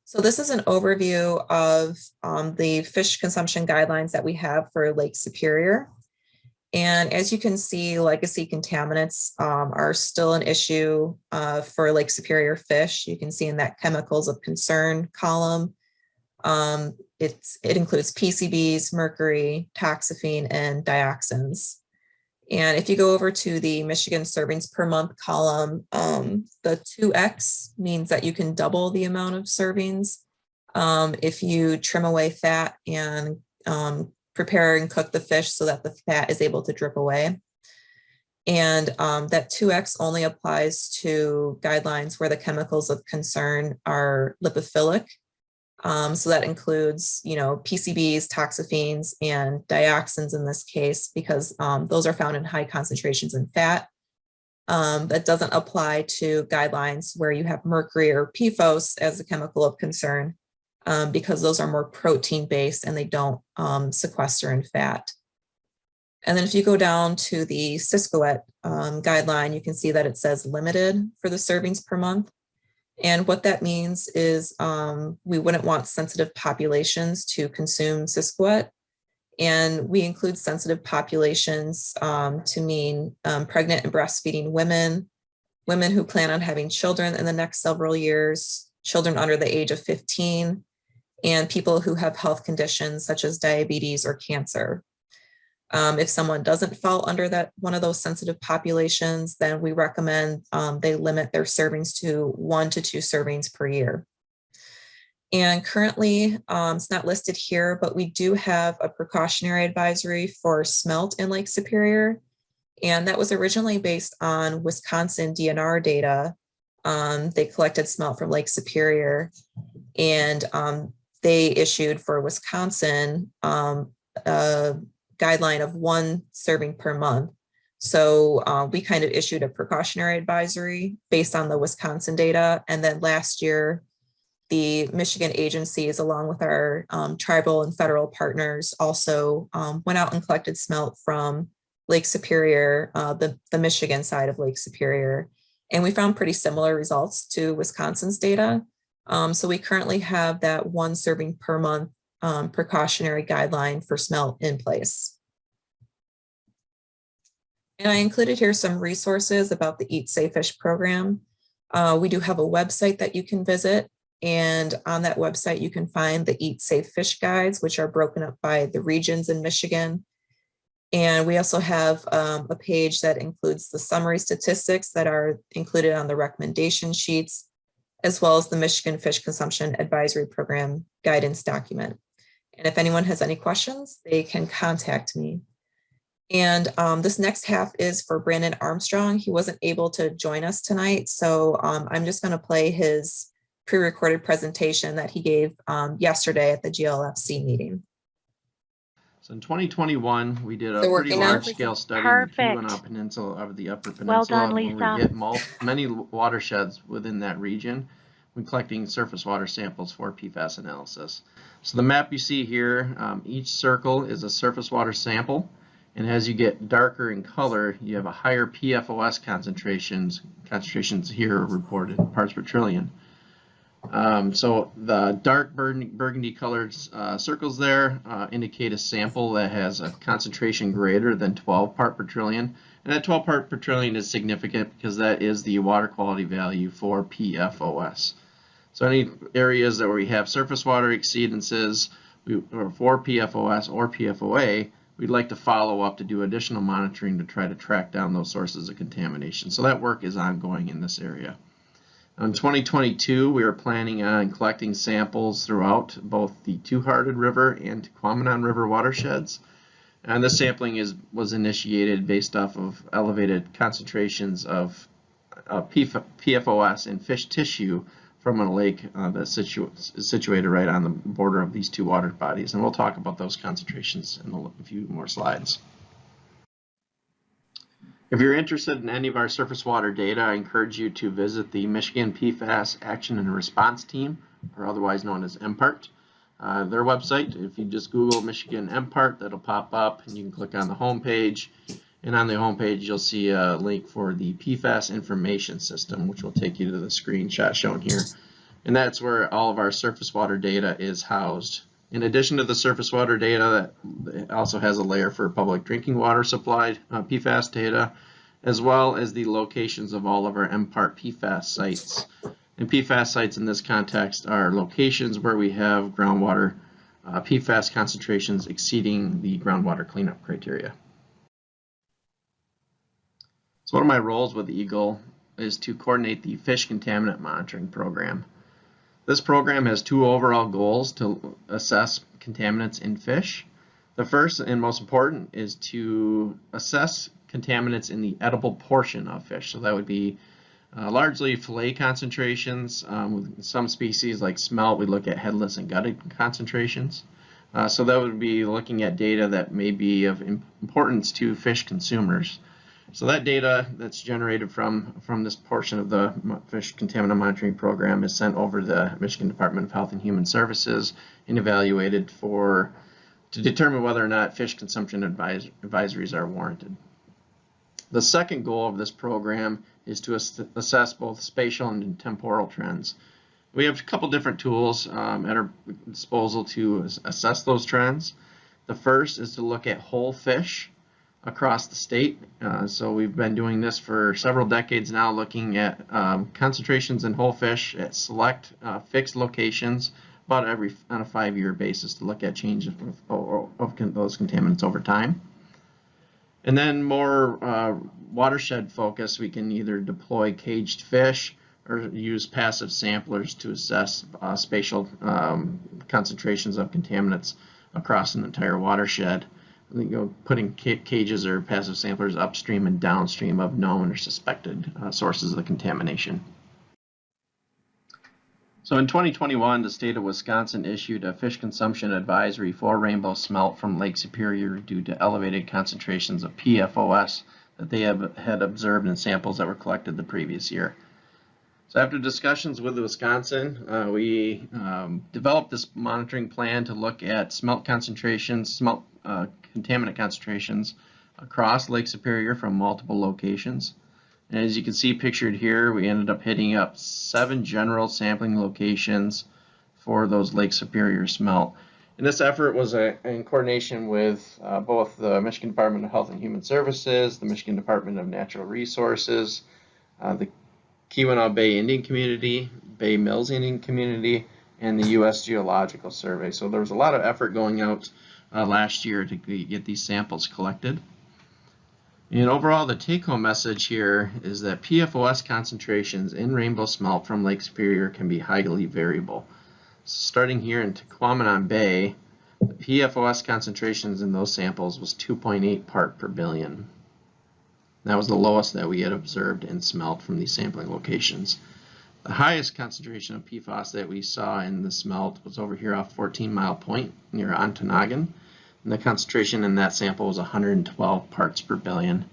So this is an overview of the fish consumption guidelines that we have for Lake Superior. And as you can see, legacy contaminants are still an issue for Lake Superior fish. You can see in that chemicals of concern column, it includes PCBs, mercury, toxaphene, and dioxins. And if you go over to the Michigan servings per month column, the 2X means that you can double the amount of servings if you trim away fat and prepare and cook the fish so that the fat is able to drip away. And that 2X only applies to guidelines where the chemicals of concern are lipophilic. So that includes, PCBs, toxaphenes, and dioxins in this case, because those are found in high concentrations in fat. That doesn't apply to guidelines where you have mercury or PFOS as a chemical of concern, because those are more protein-based and they don't sequester in fat. And then if you go down to the Siscoet guideline, you can see that it says limited for the servings per month. And what that means is we wouldn't want sensitive populations to consume Siscoet. And we include sensitive populations to mean pregnant and breastfeeding women, women who plan on having children in the next several years, children under the age of 15, and people who have health conditions such as diabetes or cancer. If someone doesn't fall under that one of those sensitive populations, then we recommend they limit their servings to 1 to 2 servings per year. And currently, it's not listed here, but we do have a precautionary advisory for smelt in Lake Superior. And that was originally based on Wisconsin DNR data. They collected smelt from Lake Superior, and they issued for Wisconsin a guideline of 1 serving per month. So we kind of issued a precautionary advisory based on the Wisconsin data. And then last year, the Michigan agencies, along with our tribal and federal partners, also went out and collected smelt from Lake Superior, the Michigan side of Lake Superior. And we found pretty similar results to Wisconsin's data. So we currently have that 1 serving per month precautionary guideline for smelt in place. And I included here some resources about the Eat Safe Fish program. We do have a website that you can visit. And on that website, you can find the Eat Safe Fish guides, which are broken up by the regions in Michigan. And we also have a page that includes the summary statistics that are included on the recommendation sheets, as well as the Michigan Fish Consumption Advisory Program guidance document. And if anyone has any questions, they can contact me. And this next half is for Brandon Armstrong. He wasn't able to join us tonight, so I'm just going to play his pre-recorded presentation that he gave yesterday at the GLFC meeting. So in 2021, we did a They're pretty working now? large-scale study Perfect. in the Keweenaw Peninsula of the Upper Peninsula. Well done, where Lisa. we hit many watersheds within that region when collecting surface water samples for PFAS analysis. So the map you see here, each circle is a surface water sample, and as you get darker in color, you have a higher PFOS concentrations here reported, parts per trillion. So the dark burgundy colored circles there indicate a sample that has a concentration greater than 12 part per trillion. And that 12 part per trillion is significant because that is the water quality value for PFOS. So any areas that we have surface water exceedances for PFOS or PFOA, we'd like to follow up to do additional monitoring to try to track down those sources of contamination. So that work is ongoing in this area. In 2022, we are planning on collecting samples throughout both the Two-Hearted River and Quamanon River watersheds. And this sampling was initiated based off of elevated concentrations of PFOS in fish tissue from a lake that's situated right on the border of these two water bodies. And we'll talk about those concentrations in a few more slides. If you're interested in any of our surface water data, I encourage you to visit the Michigan PFAS Action and Response Team, or otherwise known as MPART. Their website, if you just Google Michigan MPART, that'll pop up and you can click on the home page. And on the home page, you'll see a link for the PFAS information system, which will take you to the screenshot shown here. And that's where all of our surface water data is housed. In addition to the surface water data, that also has a layer for public drinking water supply PFAS data, as well as the locations of all of our MPART PFAS sites. And PFAS sites in this context are locations where we have groundwater PFAS concentrations exceeding the groundwater cleanup criteria. So one of my roles with Eagle is to coordinate the fish contaminant monitoring program. This program has two overall goals to assess contaminants in fish. The first and most important is to assess contaminants in the edible portion of fish. So that would be largely fillet concentrations. With some species like smelt, we look at headless and gutted concentrations. So that would be looking at data that may be of importance to fish consumers. So that data that's generated from this portion of the fish contaminant monitoring program is sent over to the Michigan Department of Health and Human Services and evaluated to determine whether or not fish consumption advisories are warranted. The second goal of this program is to assess both spatial and temporal trends. We have a couple different tools at our disposal to assess those trends. The first is to look at whole fish across the state. So we've been doing this for several decades now, looking at concentrations in whole fish at select fixed locations about on a 5-year basis to look at change of those contaminants over time. And then more watershed focus, we can either deploy caged fish or use passive samplers to assess spatial concentrations of contaminants across an entire watershed. Putting cages or passive samplers upstream and downstream of known or suspected sources of the contamination. So in 2021, the state of Wisconsin issued a fish consumption advisory for rainbow smelt from Lake Superior due to elevated concentrations of PFOS that they had observed in samples that were collected the previous year. So after discussions with Wisconsin, we developed this monitoring plan to look at smelt concentrations, contaminant concentrations across Lake Superior from multiple locations. And as you can see pictured here, we ended up hitting up 7 general sampling locations for those Lake Superior smelt. And this effort was in coordination with both the Michigan Department of Health and Human Services, the Michigan Department of Natural Resources, the Keweenaw Bay Indian Community, Bay Mills Indian Community, and the U.S. Geological Survey. So there was a lot of effort going out last year to get these samples collected. And overall, the take-home message here is that PFOS concentrations in rainbow smelt from Lake Superior can be highly variable. Starting here in Quamanon Bay, the PFOS concentrations in those samples was 2.8 part per billion. That was the lowest that we had observed in smelt from these sampling locations. The highest concentration of PFOS that we saw in the smelt was over here off 14 Mile Point near Ontonagon. And the concentration in that sample was 112 parts per billion.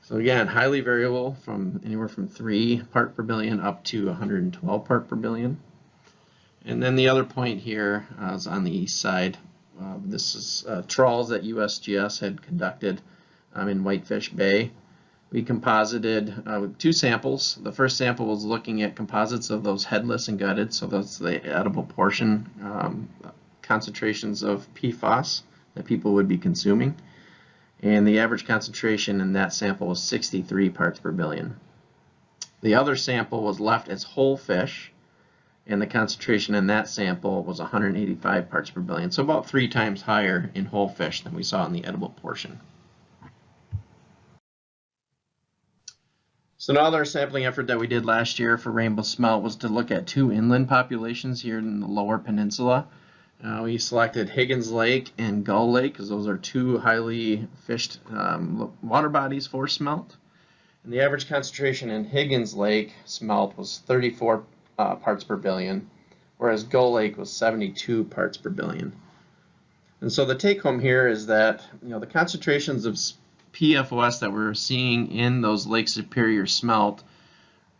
So again, highly variable from anywhere from 3 part per billion up to 112 part per billion. And then the other point here is on the east side. This is trawls that USGS had conducted in Whitefish Bay. We composited with 2 samples. The first sample was looking at composites of those headless and gutted, so that's the edible portion concentrations of PFAS that people would be consuming. And the average concentration in that sample was 63 parts per billion. The other sample was left as whole fish, and the concentration in that sample was 185 parts per billion, so about 3 times higher in whole fish than we saw in the edible portion. So another sampling effort that we did last year for rainbow smelt was to look at 2 inland populations here in the lower peninsula. We selected Higgins Lake and Gull Lake because those are 2 highly fished water bodies for smelt. And the average concentration in Higgins Lake smelt was 34 parts per billion, whereas Gull Lake was 72 parts per billion. And so the take home here is that the concentrations of PFOS that we're seeing in those Lake Superior smelt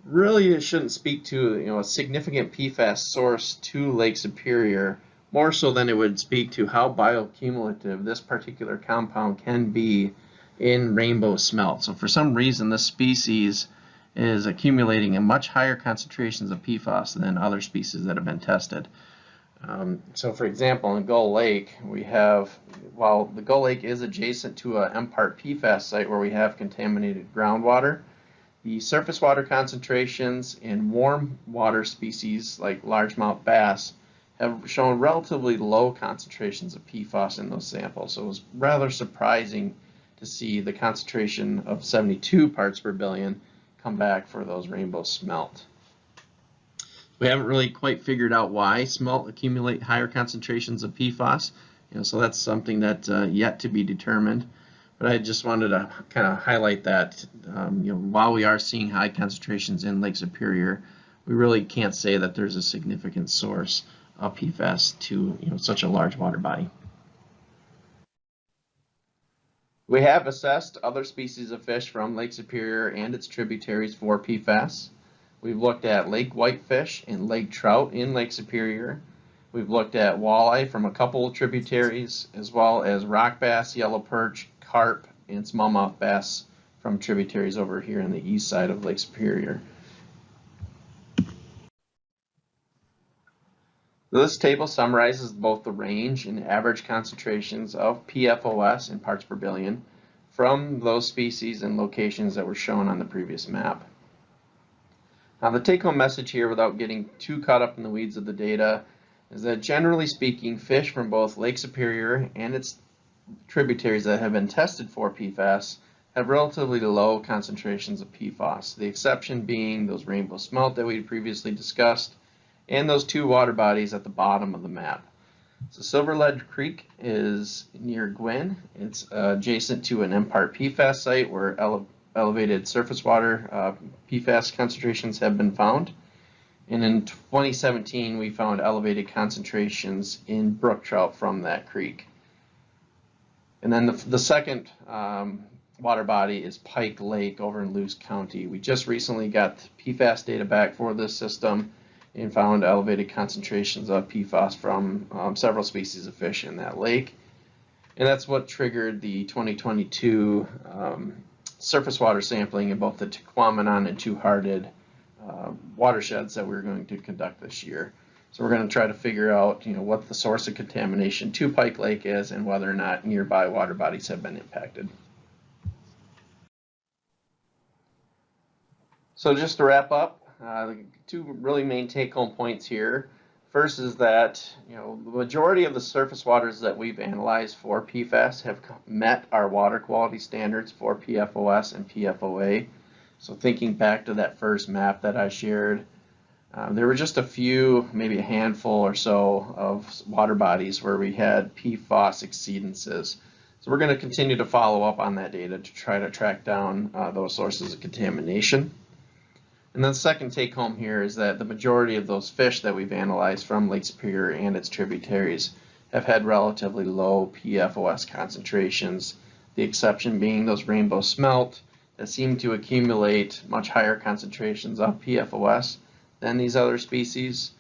really shouldn't speak to a significant PFAS source to Lake Superior, more so than it would speak to how bioaccumulative this particular compound can be in rainbow smelt. So for some reason this species is accumulating in much higher concentrations of PFAS than other species that have been tested. So for example, in Gull Lake, we have, while the Gull Lake is adjacent to a MPART PFAS site where we have contaminated groundwater, the surface water concentrations in warm water species like largemouth bass have shown relatively low concentrations of PFAS in those samples. So it was rather surprising to see the concentration of 72 parts per billion come back for those rainbow smelt. We haven't really quite figured out why smelt accumulate higher concentrations of PFAS, so that's something that's yet to be determined. But I just wanted to kind of highlight that while we are seeing high concentrations in Lake Superior, we really can't say that there's a significant source of PFAS to such a large water body. We have assessed other species of fish from Lake Superior and its tributaries for PFAS. We've looked at lake whitefish and lake trout in Lake Superior. We've looked at walleye from a couple of tributaries, as well as rock bass, yellow perch, carp, and smallmouth bass from tributaries over here on the east side of Lake Superior. This table summarizes both the range and average concentrations of PFOS in parts per billion from those species and locations that were shown on the previous map. Now the take-home message here, without getting too caught up in the weeds of the data, is that generally speaking, fish from both Lake Superior and its tributaries that have been tested for PFAS have relatively low concentrations of PFAS, the exception being those rainbow smelt that we previously discussed and those 2 water bodies at the bottom of the map. So Silver Lead Creek is near Gwinn. It's adjacent to an MPART PFAS site where elevated surface water PFAS concentrations have been found. And in 2017, we found elevated concentrations in brook trout from that creek. And then the second water body is Pike Lake over in Lewis County. We just recently got PFAS data back for this system and found elevated concentrations of PFAS from several species of fish in that lake. And that's what triggered the 2022 surface water sampling in both the Tequamanon and Two Hearted watersheds that we're going to conduct this year. So we're going to try to figure out what the source of contamination to Pike Lake is and whether or not nearby water bodies have been impacted. So just to wrap up, the 2 really main take-home points here. First is that the majority of the surface waters that we've analyzed for PFAS have met our water quality standards for PFOS and PFOA. So thinking back to that first map that I shared, there were just a few, maybe a handful or so of water bodies where we had PFAS exceedances. So we're going to continue to follow up on that data to try to track down those sources of contamination. And then the second take home here is that the majority of those fish that we've analyzed from Lake Superior and its tributaries have had relatively low PFOS concentrations, the exception being those rainbow smelt that seem to accumulate much higher concentrations of PFOS than these other species,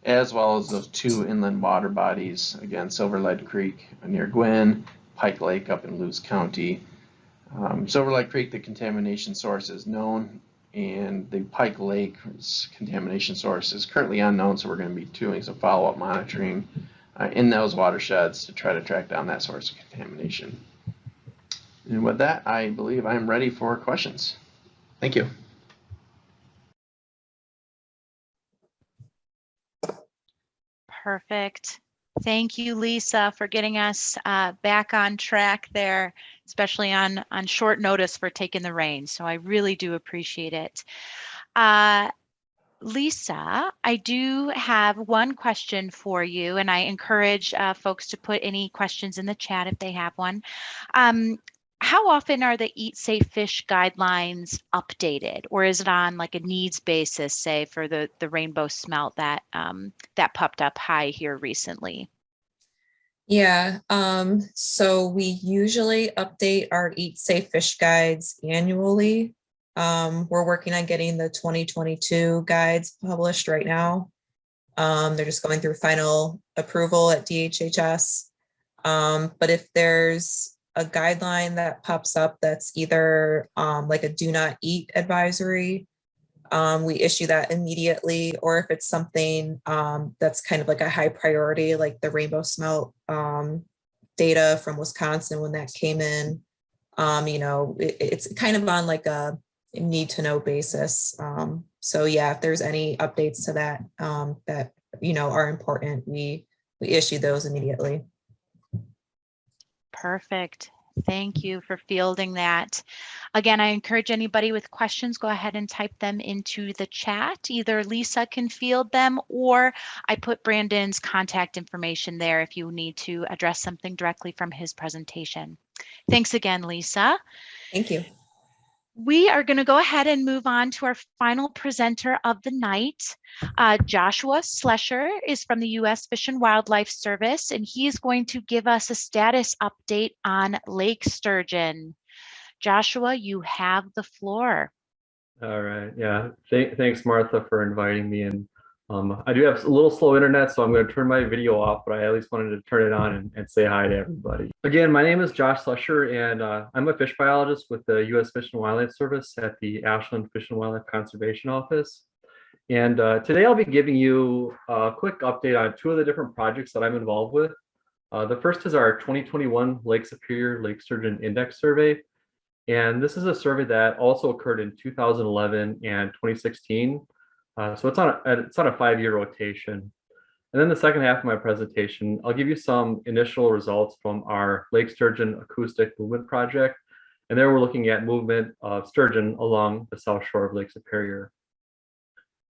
as well as those 2 inland water bodies, again, Silver Lead Creek near Gwinn, Pike Lake up in Lewis County. Silver Lake Creek, the contamination source is known, and the Pike Lake's contamination source is currently unknown, so we're going to be doing some follow-up monitoring in those watersheds to try to track down that source of contamination. And with that, I believe I'm ready for questions. Thank you. Perfect. Thank you, Lisa, for getting us back on track there, especially on short notice for taking the reins. So I really do appreciate it. Lisa, I do have one question for you, and I encourage folks to put any questions in the chat if they have one. How often are the Eat Safe Fish guidelines updated, or is it on like a needs basis, say for the rainbow smelt that that popped up high here recently? Yeah, so we usually update our Eat Safe Fish guides annually. We're working on getting the 2022 guides published right now. They're just going through final approval at DHHS. But if there's a guideline that pops up that's either like a do not eat advisory, we issue that immediately, or if it's something that's kind of like a high priority, like the rainbow smelt data from Wisconsin when that came in, it's kind of on like a need to know basis. So yeah, if there's any updates to that that are important, we issue those immediately. Perfect. Thank you for fielding that. Again, I encourage anybody with questions, go ahead and type them into the chat. Either Lisa can field them, or I put Brandon's contact information there if you need to address something directly from his presentation. Thanks again, Lisa. Thank you. We are going to go ahead and move on to our final presenter of the night. Joshua Slesher is from the U.S. Fish and Wildlife Service, and he is going to give us a status update on lake sturgeon. Joshua, you have the floor. All right. Yeah. Thanks, Martha, for inviting me. And I do have a little slow internet, so I'm going to turn my video off, but I at least wanted to turn it on and say hi to everybody. Again, my name is Josh Slesher, and I'm a fish biologist with the U.S. Fish and Wildlife Service at the Ashland Fish and Wildlife Conservation Office. And today I'll be giving you a quick update on two of the different projects that I'm involved with. The first is our 2021 Lake Superior Lake Sturgeon Index Survey. And this is a survey that also occurred in 2011 and 2016. So it's on a 5-year rotation. And then the second half of my presentation, I'll give you some initial results from our Lake Sturgeon Acoustic Movement Project. And there we're looking at movement of sturgeon along the south shore of Lake Superior.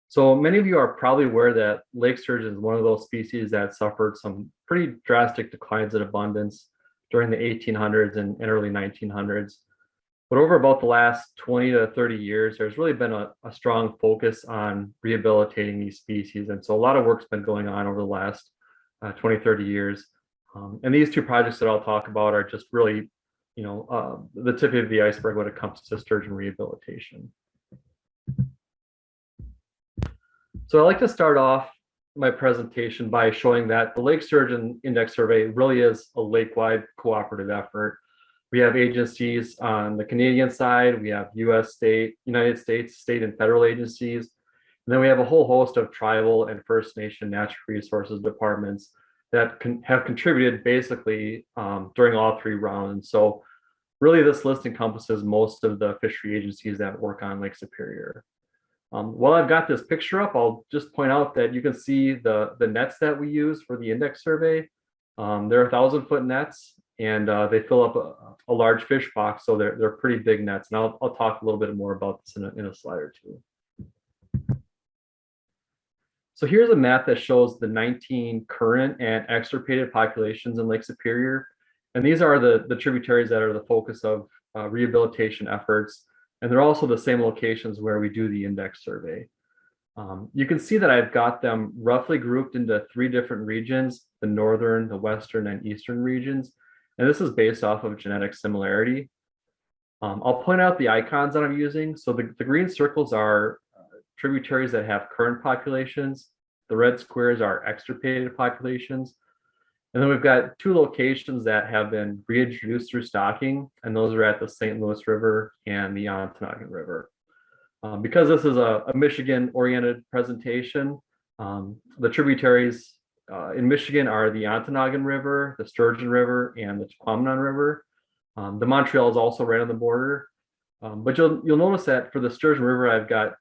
So many of you are probably aware that lake sturgeon is one of those species that suffered some pretty drastic declines in abundance during the 1800s and early 1900s. But over about the last 20 to 30 years, there's really been a strong focus on rehabilitating these species. And so a lot of work's been going on over the last 20, 30 years. And these two projects that I'll talk about are just really, the tip of the iceberg when it comes to sturgeon rehabilitation. So I'd like to start off my presentation by showing that the Lake Sturgeon Index Survey really is a lake-wide cooperative effort. We have agencies on the Canadian side, we have United States, state and federal agencies, and then we have a whole host of tribal and First Nation natural resources departments that have contributed basically during all 3 rounds. So really this list encompasses most of the fishery agencies that work on Lake Superior. While I've got this picture up, I'll just point out that you can see the nets that we use for the index survey. They're 1,000-foot nets, and they fill up a large fish box, so they're pretty big nets. And I'll talk a little bit more about this in a slide or two. So here's a map that shows the 19 current and extirpated populations in Lake Superior. And these are the tributaries that are the focus of rehabilitation efforts. And they're also the same locations where we do the index survey. You can see that I've got them roughly grouped into 3 different regions: the northern, the western, and eastern regions. And this is based off of genetic similarity. I'll point out the icons that I'm using. So the green circles are tributaries that have current populations. The red squares are extirpated populations. And then we've got 2 locations that have been reintroduced through stocking, and those are at the St. Louis River and the Ontonagon River. Because this is a Michigan-oriented presentation, the tributaries in Michigan are the Ontonagon River, the Sturgeon River, and the Chiquaumenon River. The Montreal is also right on the border. But you'll notice that for the Sturgeon River, I've got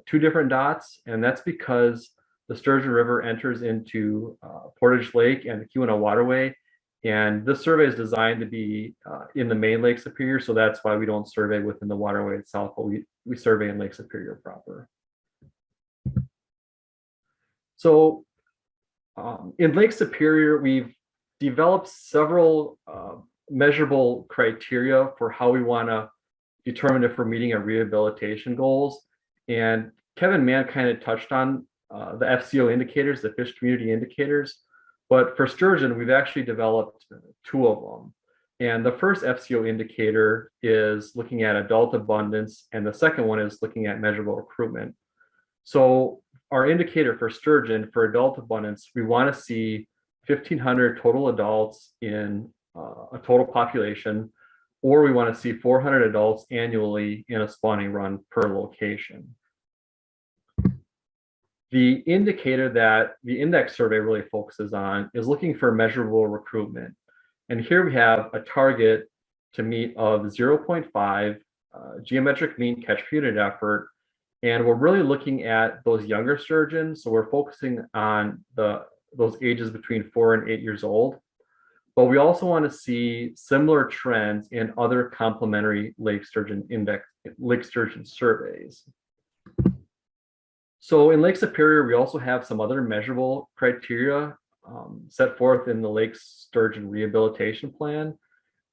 2 different dots, and that's because the Sturgeon River enters into Portage Lake and the Keweenaw Waterway. And this survey is designed to be in the main Lake Superior, so that's why we don't survey within the waterway itself, but we survey in Lake Superior proper. So in Lake Superior, we've developed several measurable criteria for how we want to determine if we're meeting our rehabilitation goals. And Kevin Mann kind of touched on the FCO indicators, the fish community indicators. But for sturgeon, we've actually developed 2 of them. And the first FCO indicator is looking at adult abundance, and the second one is looking at measurable recruitment. So our indicator for sturgeon for adult abundance, we want to see 1,500 total adults in a total population, or we want to see 400 adults annually in a spawning run per location. The indicator that the index survey really focuses on is looking for measurable recruitment. And here we have a target to meet of 0.5 geometric mean catch per unit effort. And we're really looking at those younger sturgeons. So we're focusing on those ages between 4 and 8 years old. But we also want to see similar trends in other complementary lake sturgeon surveys. So in Lake Superior, we also have some other measurable criteria set forth in the Lake Sturgeon Rehabilitation Plan.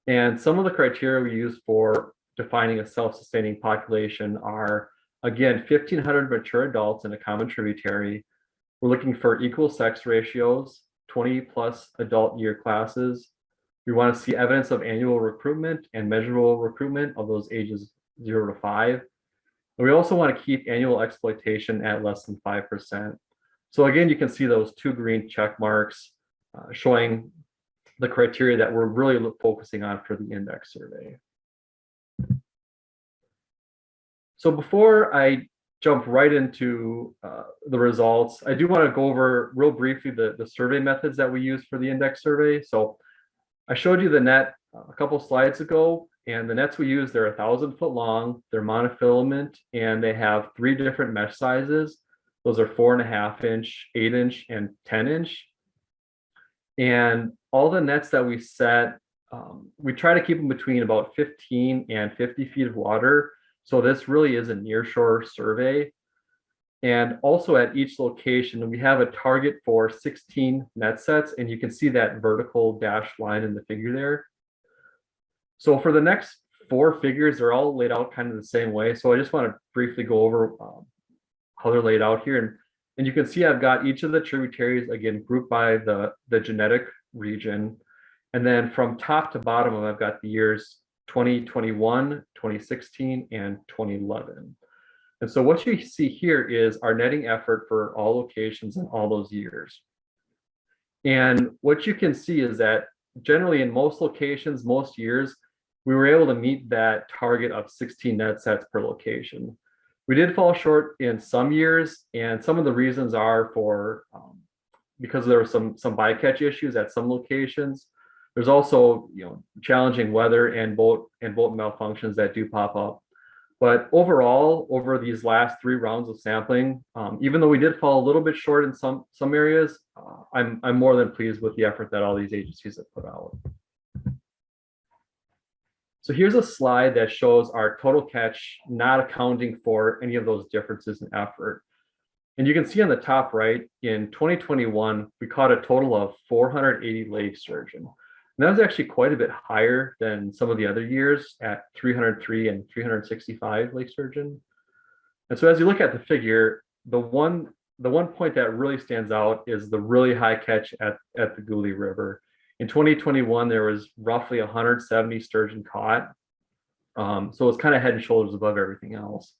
And some of the criteria we use for defining a self-sustaining population are, again, 1,500 mature adults in a common tributary. We're looking for equal sex ratios, 20 plus adult year classes. We want to see evidence of annual recruitment and measurable recruitment of those ages 0 to 5. And we also want to keep annual exploitation at less than 5%. So again, you can see those 2 green check marks showing the criteria that we're really focusing on for the index survey. So before I jump right into the results, I do want to go over real briefly the survey methods that we use for the index survey. So I showed you the net a couple slides ago, and the nets we use, they're 1,000-foot long, they're monofilament, and they have 3 different mesh sizes. Those are 4.5 inch, 8 inch, and 10 inch. And all the nets that we set, we try to keep them between about 15 and 50 feet of water. So this really is a nearshore survey. And also at each location, we have a target for 16 net sets, and you can see that vertical dashed line in the figure there. So for the next 4 figures, they're all laid out kind of the same way. So I just want to briefly go over how they're laid out here. And you can see I've got each of the tributaries, again, grouped by the genetic region. And then from top to bottom, I've got the years 2021, 2016, and 2011. And so what you see here is our netting effort for all locations in all those years. And what you can see is that generally in most locations, most years, we were able to meet that target of 16 net sets per location. We did fall short in some years, and some of the reasons are for because there were some bycatch issues at some locations. There's also challenging weather and boat malfunctions that do pop up. But overall, over these last 3 rounds of sampling, even though we did fall a little bit short in some areas, I'm more than pleased with the effort that all these agencies have put out. So here's a slide that shows our total catch, not accounting for any of those differences in effort. And you can see on the top right, in 2021, we caught a total of 480 lake sturgeon. And that was actually quite a bit higher than some of the other years at 303 and 365 lake sturgeon. And so as you look at the figure, the one point that really stands out is the really high catch at the Gauley River. In 2021, there was roughly 170 sturgeon caught. So it's kind of head and shoulders above everything else.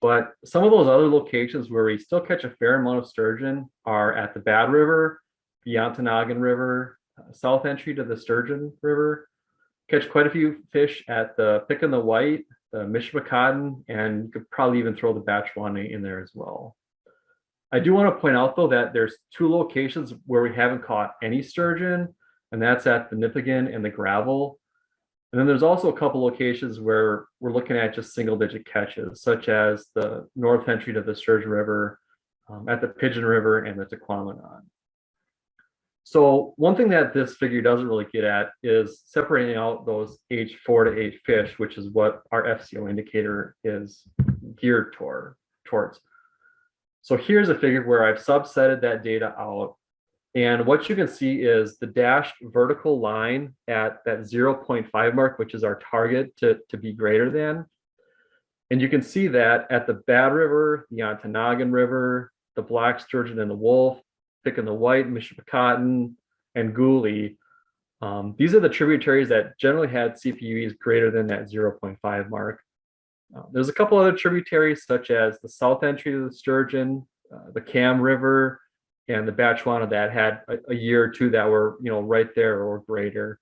But some of those other locations where we still catch a fair amount of sturgeon are at the Bad River, the Ontonagon River, south entry to the Sturgeon River. Catch quite a few fish at the Pick and the White, the Mishpacotton, and you could probably even throw the Batchwana in there as well. I do want to point out though that there's 2 locations where we haven't caught any sturgeon, and that's at the Nipigon and the Gravel. And then there's also a couple locations where we're looking at just single-digit catches, such as the north entry to the Sturgeon River, at the Pigeon River and the Tequamanon. So one thing that this figure doesn't really get at is separating out those age 4 to 8 fish, which is what our FCO indicator is geared towards. So here's a figure where I've subsetted that data out. And what you can see is the dashed vertical line at that 0.5 mark, which is our target to be greater than. And you can see that at the Bad River, the Ontonagon River, the Black Sturgeon and the Wolf, Pick and the White, Mishpacotton, and Goulie. These are the tributaries that generally had CPUEs greater than that 0.5 mark. There's a couple other tributaries such as the south entry of the Sturgeon, the Cam River, and the Batchwana that had a year or two that were, right there or greater.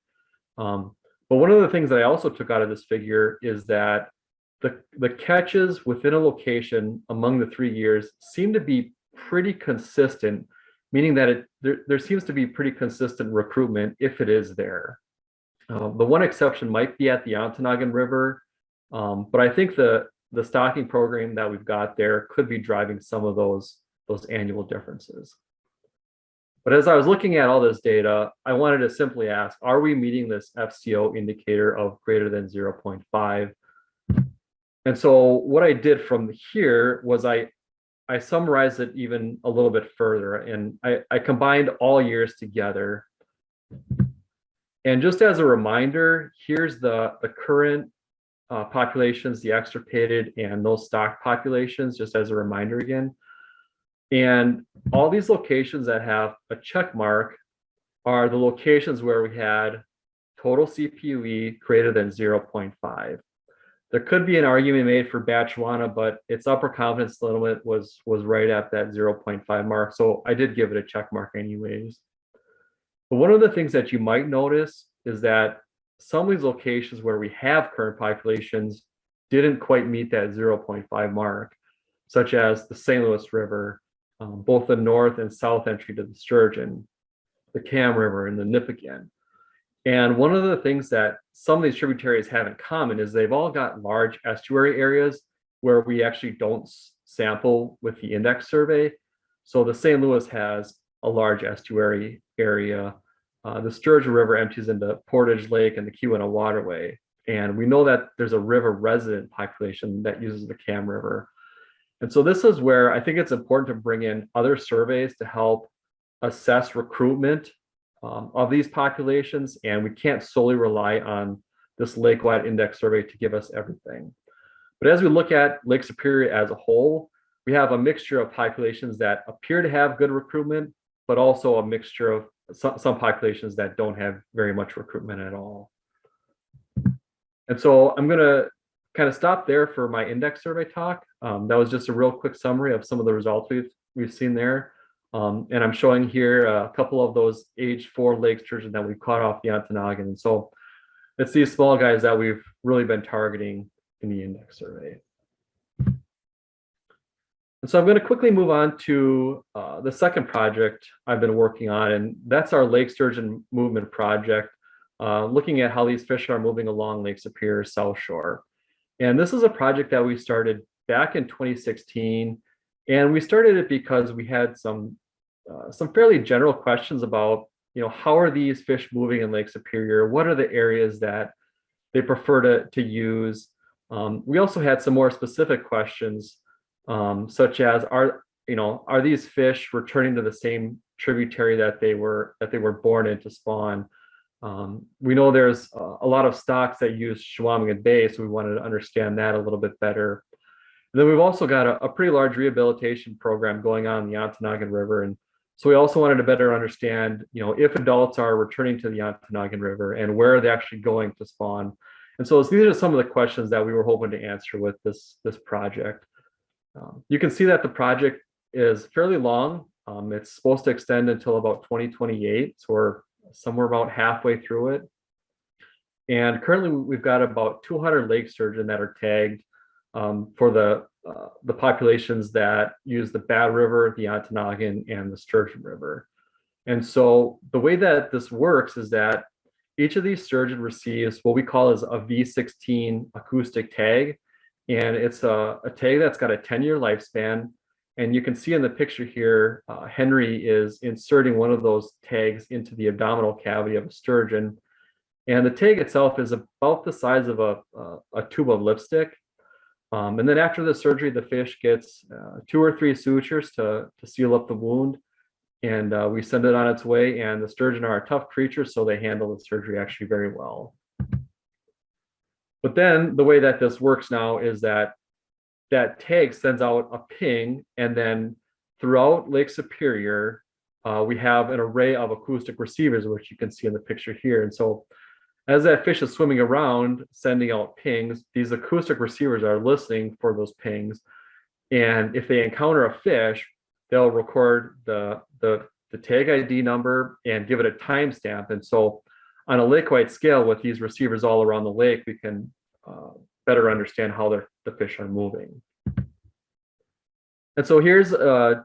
But one of the things that I also took out of this figure is that the catches within a location among the 3 years seem to be pretty consistent, meaning that there seems to be pretty consistent recruitment if it is there. The one exception might be at the Ontonagon River, but I think the stocking program that we've got there could be driving some of those annual differences. But as I was looking at all this data, I wanted to simply ask, are we meeting this FCO indicator of greater than 0.5? And so what I did from here was I summarized it even a little bit further, and I combined all years together. And just as a reminder, here's the current populations, the extirpated and those stock populations, just as a reminder again. And all these locations that have a check mark are the locations where we had total CPUE greater than 0.5. There could be an argument made for Batchwana, but its upper confidence limit was right at that 0.5 mark. So I did give it a check mark anyways. But one of the things that you might notice is that some of these locations where we have current populations didn't quite meet that 0.5 mark, such as the St. Louis River, both the north and south entry to the Sturgeon, the Cam River, and the Nipigon. And one of the things that some of these tributaries have in common is they've all got large estuary areas where we actually don't sample with the index survey. So the St. Louis has a large estuary area. The Sturgeon River empties into Portage Lake and the Keweenaw Waterway. And we know that there's a river resident population that uses the Cam River. And so this is where I think it's important to bring in other surveys to help assess recruitment of these populations. And we can't solely rely on this lake-wide index survey to give us everything. But as we look at Lake Superior as a whole, we have a mixture of populations that appear to have good recruitment, but also a mixture of some populations that don't have very much recruitment at all. And so I'm going to kind of stop there for my index survey talk. That was just a real quick summary of some of the results we've seen there. And I'm showing here a couple of those age 4 lake sturgeon that we caught off the Ontonagon. And so it's these small guys that we've really been targeting in the index survey. And so I'm going to quickly move on to the second project I've been working on, and that's our Lake Sturgeon Movement Project, looking at how these fish are moving along Lake Superior South Shore. And this is a project that we started back in 2016, and we started it because we had some fairly general questions about, how are these fish moving in Lake Superior? What are the areas that they prefer to use? We also had some more specific questions, such as are these fish returning to the same tributary that they were born in to spawn? We know there's a lot of stocks that use Chequamegon Bay, so we wanted to understand that a little bit better. And then we've also got a pretty large rehabilitation program going on in the Ontonagon River. And so we also wanted to better understand, if adults are returning to the Ontonagon River and where are they actually going to spawn. And so these are some of the questions that we were hoping to answer with this project. You can see that the project is fairly long. It's supposed to extend until about 2028. So we're somewhere about halfway through it. And currently we've got about 200 lake sturgeon that are tagged for the populations that use the Bad River, the Ontonagon, and the Sturgeon River. And so the way that this works is that each of these sturgeon receives what we call as a V16 acoustic tag. And it's a tag that's got a 10-year lifespan. And you can see in the picture here, Henry is inserting one of those tags into the abdominal cavity of a sturgeon. And the tag itself is about the size of a tube of lipstick. And then after the surgery, the fish gets 2 or 3 sutures to seal up the wound. And we send it on its way. And the sturgeon are a tough creature, so they handle the surgery actually very well. But then the way that this works now is that tag sends out a ping, and then throughout Lake Superior, we have an array of acoustic receivers, which you can see in the picture here. And so as that fish is swimming around, sending out pings, these acoustic receivers are listening for those pings. And if they encounter a fish, they'll record the tag ID number and give it a timestamp. And so on a lake-wide scale with these receivers all around the lake, we can better understand how the fish are moving. And so here's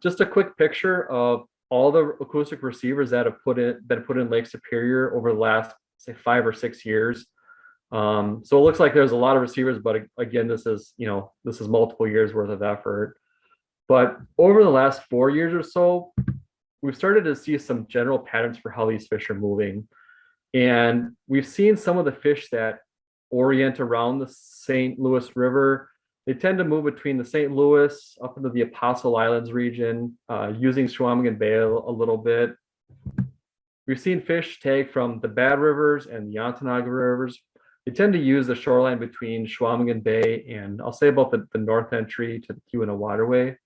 just a quick picture of all the acoustic receivers that have been put in Lake Superior over the last, say, 5 or 6 years. So it looks like there's a lot of receivers, but again, this is multiple years worth of effort. But over the last 4 years or so, we've started to see some general patterns for how these fish are moving. And we've seen some of the fish that orient around the St. Louis River. They tend to move between the St. Louis up into the Apostle Islands region, using Chequamegon Bay a little bit. We've seen fish tag from the Bad Rivers and the Ontonagon Rivers. They tend to use the shoreline between Chequamegon Bay and I'll say about the north entry to the Keweenaw Waterway.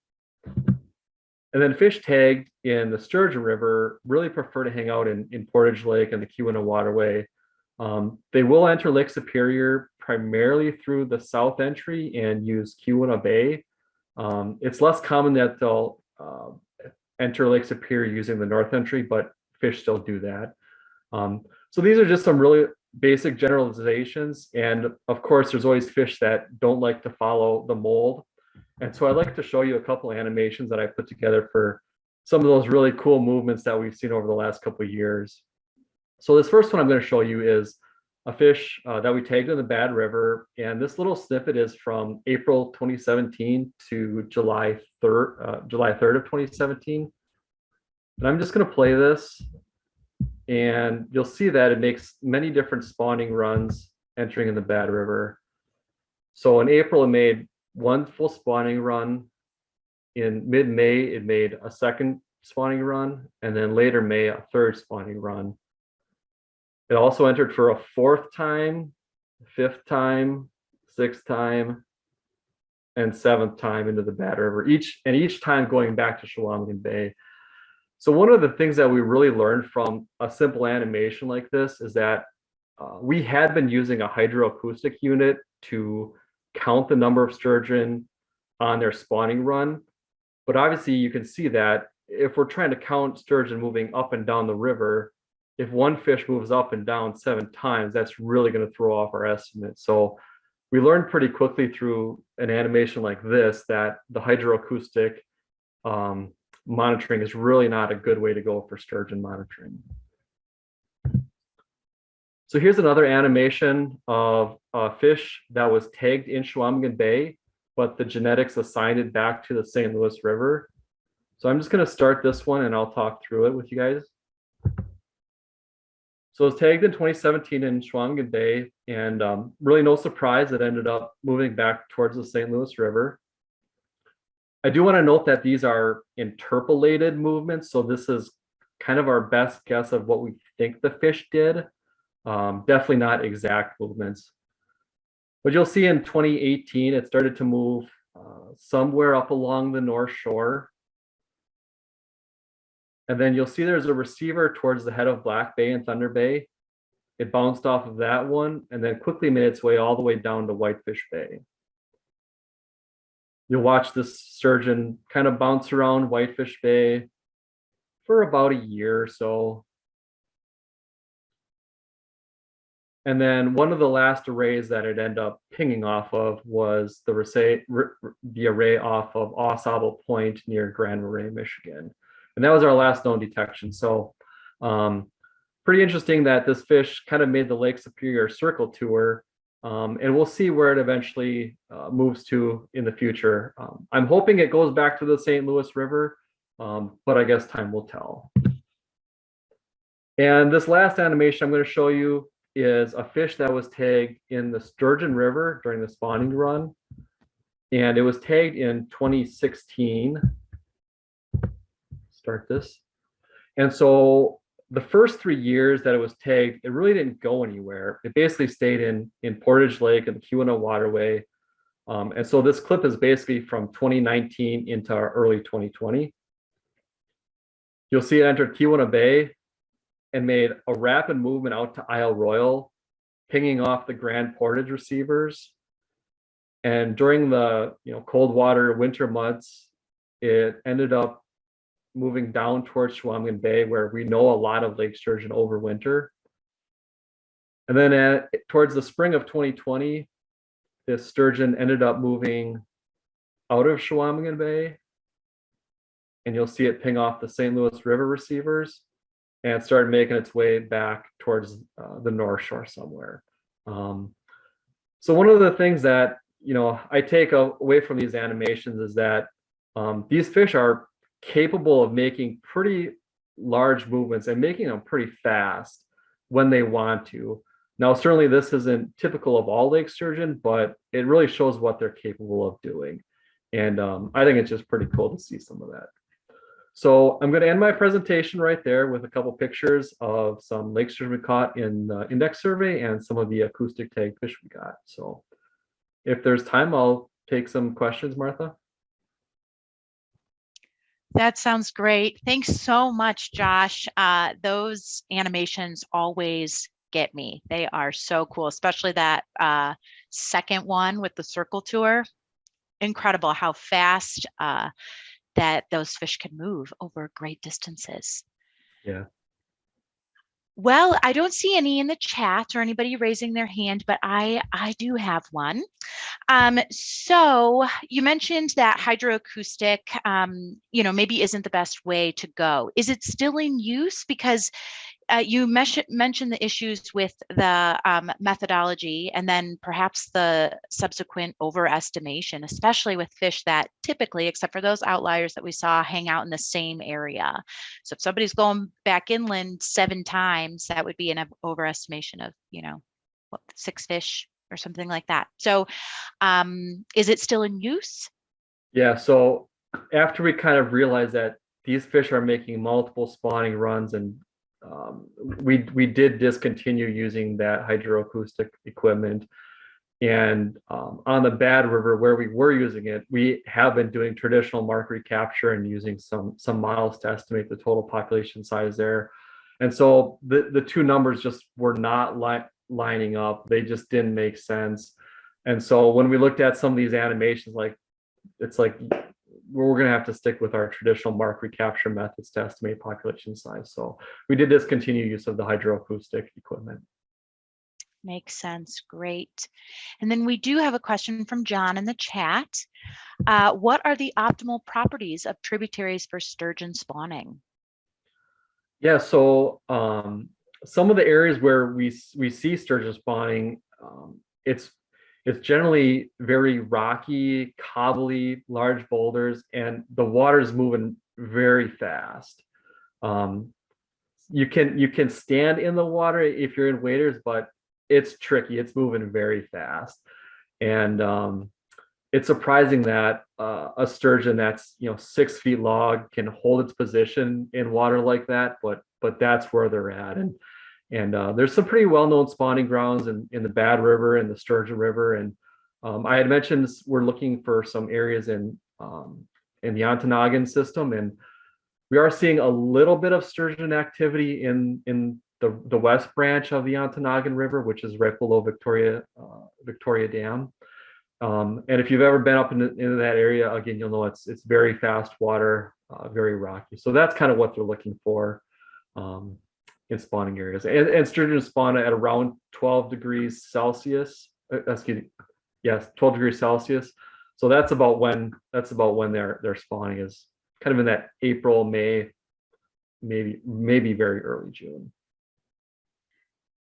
And then fish tagged in the Sturgeon River really prefer to hang out in Portage Lake and the Keweenaw Waterway. They will enter Lake Superior primarily through the south entry and use Keweenaw Bay. It's less common that they'll enter Lake Superior using the north entry, but fish still do that. So these are just some really basic generalizations. And of course, there's always fish that don't like to follow the mold. And so I'd like to show you a couple of animations that I put together for some of those really cool movements that we've seen over the last couple of years. So this first one I'm going to show you is a fish that we tagged in the Bad River. And this little snippet is from April 2017 to July 3rd of 2017. And I'm just going to play this. And you'll see that it makes many different spawning runs entering in the Bad River. So in April, it made one full spawning run. In mid-May, it made a second spawning run, and then later May, a third spawning run. It also entered for a 4th time, 5th time, 6th time, and 7th time into the Bad River, each time going back to Chequamegon Bay. So one of the things that we really learned from a simple animation like this is that we had been using a hydroacoustic unit to count the number of sturgeon on their spawning run. But obviously you can see that if we're trying to count sturgeon moving up and down the river, if one fish moves up and down 7 times, that's really going to throw off our estimate. So we learned pretty quickly through an animation like this that the hydroacoustic monitoring is really not a good way to go for sturgeon monitoring. So here's another animation of a fish that was tagged in Chequamegon Bay, but the genetics assigned it back to the St. Louis River. So I'm just going to start this one and I'll talk through it with you guys. So it was tagged in 2017 in Chequamegon Bay, and really no surprise, it ended up moving back towards the St. Louis River. I do want to note that these are interpolated movements. So this is kind of our best guess of what we think the fish did. Definitely not exact movements. But you'll see in 2018, it started to move somewhere up along the North Shore. And then you'll see there's a receiver towards the head of Black Bay and Thunder Bay. It bounced off of that one and then quickly made its way all the way down to Whitefish Bay. You'll watch this sturgeon kind of bounce around Whitefish Bay for about a year or so. And then one of the last arrays that it ended up pinging off of was the array off of Au Sable Point near Grand Marais, Michigan. And that was our last known detection. So pretty interesting that this fish kind of made the Lake Superior circle tour. And we'll see where it eventually moves to in the future. I'm hoping it goes back to the St. Louis River, but I guess time will tell. And this last animation I'm going to show you is a fish that was tagged in the Sturgeon River during the spawning run. And it was tagged in 2016. Start this. And so the first 3 years that it was tagged, it really didn't go anywhere. It basically stayed in Portage Lake and the Keweenaw Waterway. And so this clip is basically from 2019 into early 2020. You'll see it entered Keweenaw Bay and made a rapid movement out to Isle Royal, pinging off the Grand Portage receivers. And during the cold water winter months, it ended up moving down towards Chequamegon Bay, where we know a lot of lake sturgeon overwinter. And then towards the spring of 2020, this sturgeon ended up moving out of Chequamegon Bay, and you'll see it ping off the St. Louis River receivers and started making its way back towards the North Shore somewhere. So one of the things that I take away from these animations is that these fish are capable of making pretty large movements and making them pretty fast when they want to. Now, certainly this isn't typical of all lake sturgeon, but it really shows what they're capable of doing. And I think it's just pretty cool to see some of that. So I'm going to end my presentation right there with a couple pictures of some lake sturgeon we caught in the index survey and some of the acoustic tag fish we got. So if there's time, I'll take some questions, Martha. That sounds great. Thanks so much, Josh. Those animations always get me. They are so cool, especially that second one with the circle tour. Incredible how fast that those fish can move over great distances. Yeah. Well, I don't see any in the chat or anybody raising their hand, but I do have one. So you mentioned that hydroacoustic, maybe isn't the best way to go. Is it still in use? Because you mentioned the issues with the methodology and then perhaps the subsequent overestimation, especially with fish that typically, except for those outliers that we saw, hang out in the same area. So if somebody's going back inland 7 times, that would be an overestimation of, 6 fish or something like that. So is it still in use? Yeah, so after we kind of realized that these fish are making multiple spawning runs, and we did discontinue using that hydroacoustic equipment. And on the Bad River, where we were using it, we have been doing traditional mark recapture and using some models to estimate the total population size there. And so the two numbers just were not lining up. They just didn't make sense. And so when we looked at some of these animations, it's like we're going to have to stick with our traditional mark recapture methods to estimate population size. So we did discontinue use of the hydroacoustic equipment. Makes sense. Great. And then we do have a question from John in the chat. What are the optimal properties of tributaries for sturgeon spawning? Yeah, so some of the areas where we see sturgeon spawning, it's generally very rocky, cobbly, large boulders, and the water's moving very fast. You can stand in the water if you're in waders, but it's tricky. It's moving very fast, and it's surprising that a sturgeon that's 6 feet long can hold its position in water like that. But that's where they're at, and there's some pretty well-known spawning grounds in the Bad River and the Sturgeon River. And I had mentioned we're looking for some areas in the Ontonagon system, and we are seeing a little bit of sturgeon activity in the west branch of the Ontonagon River, which is right below Victoria Dam. And if you've ever been up into that area, again, you'll know it's very fast water, very rocky. So that's kind of what they're looking for. in spawning areas. And sturgeon spawn at around 12 degrees Celsius. Excuse me, yes, 12 degrees Celsius. So that's about when they're spawning, is kind of in that April, May, maybe very early June.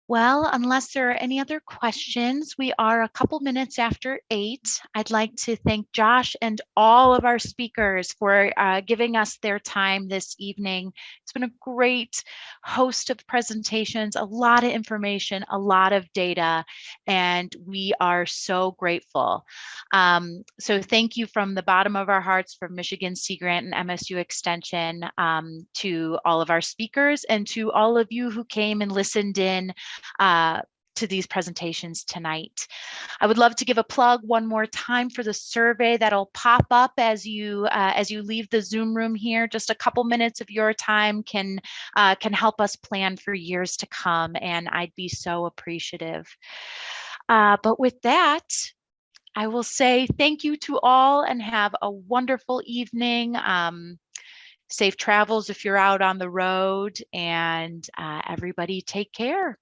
Well, unless there are any other questions, we are a couple minutes after 8. I'd like to thank Josh and all of our speakers for giving us their time this evening. It's been a great host of presentations, a lot of information, a lot of data, and we are so grateful. So thank you from the bottom of our hearts from Michigan Sea Grant and MSU Extension to all of our speakers and to all of you who came and listened in to these presentations tonight. I would love to give a plug one more time for the survey that'll pop up as you leave the Zoom room here. Just a couple minutes of your time can help us plan for years to come, and I'd be so appreciative. But with that, I will say thank you to all and have a wonderful evening. Safe travels if you're out on the road, and everybody take care.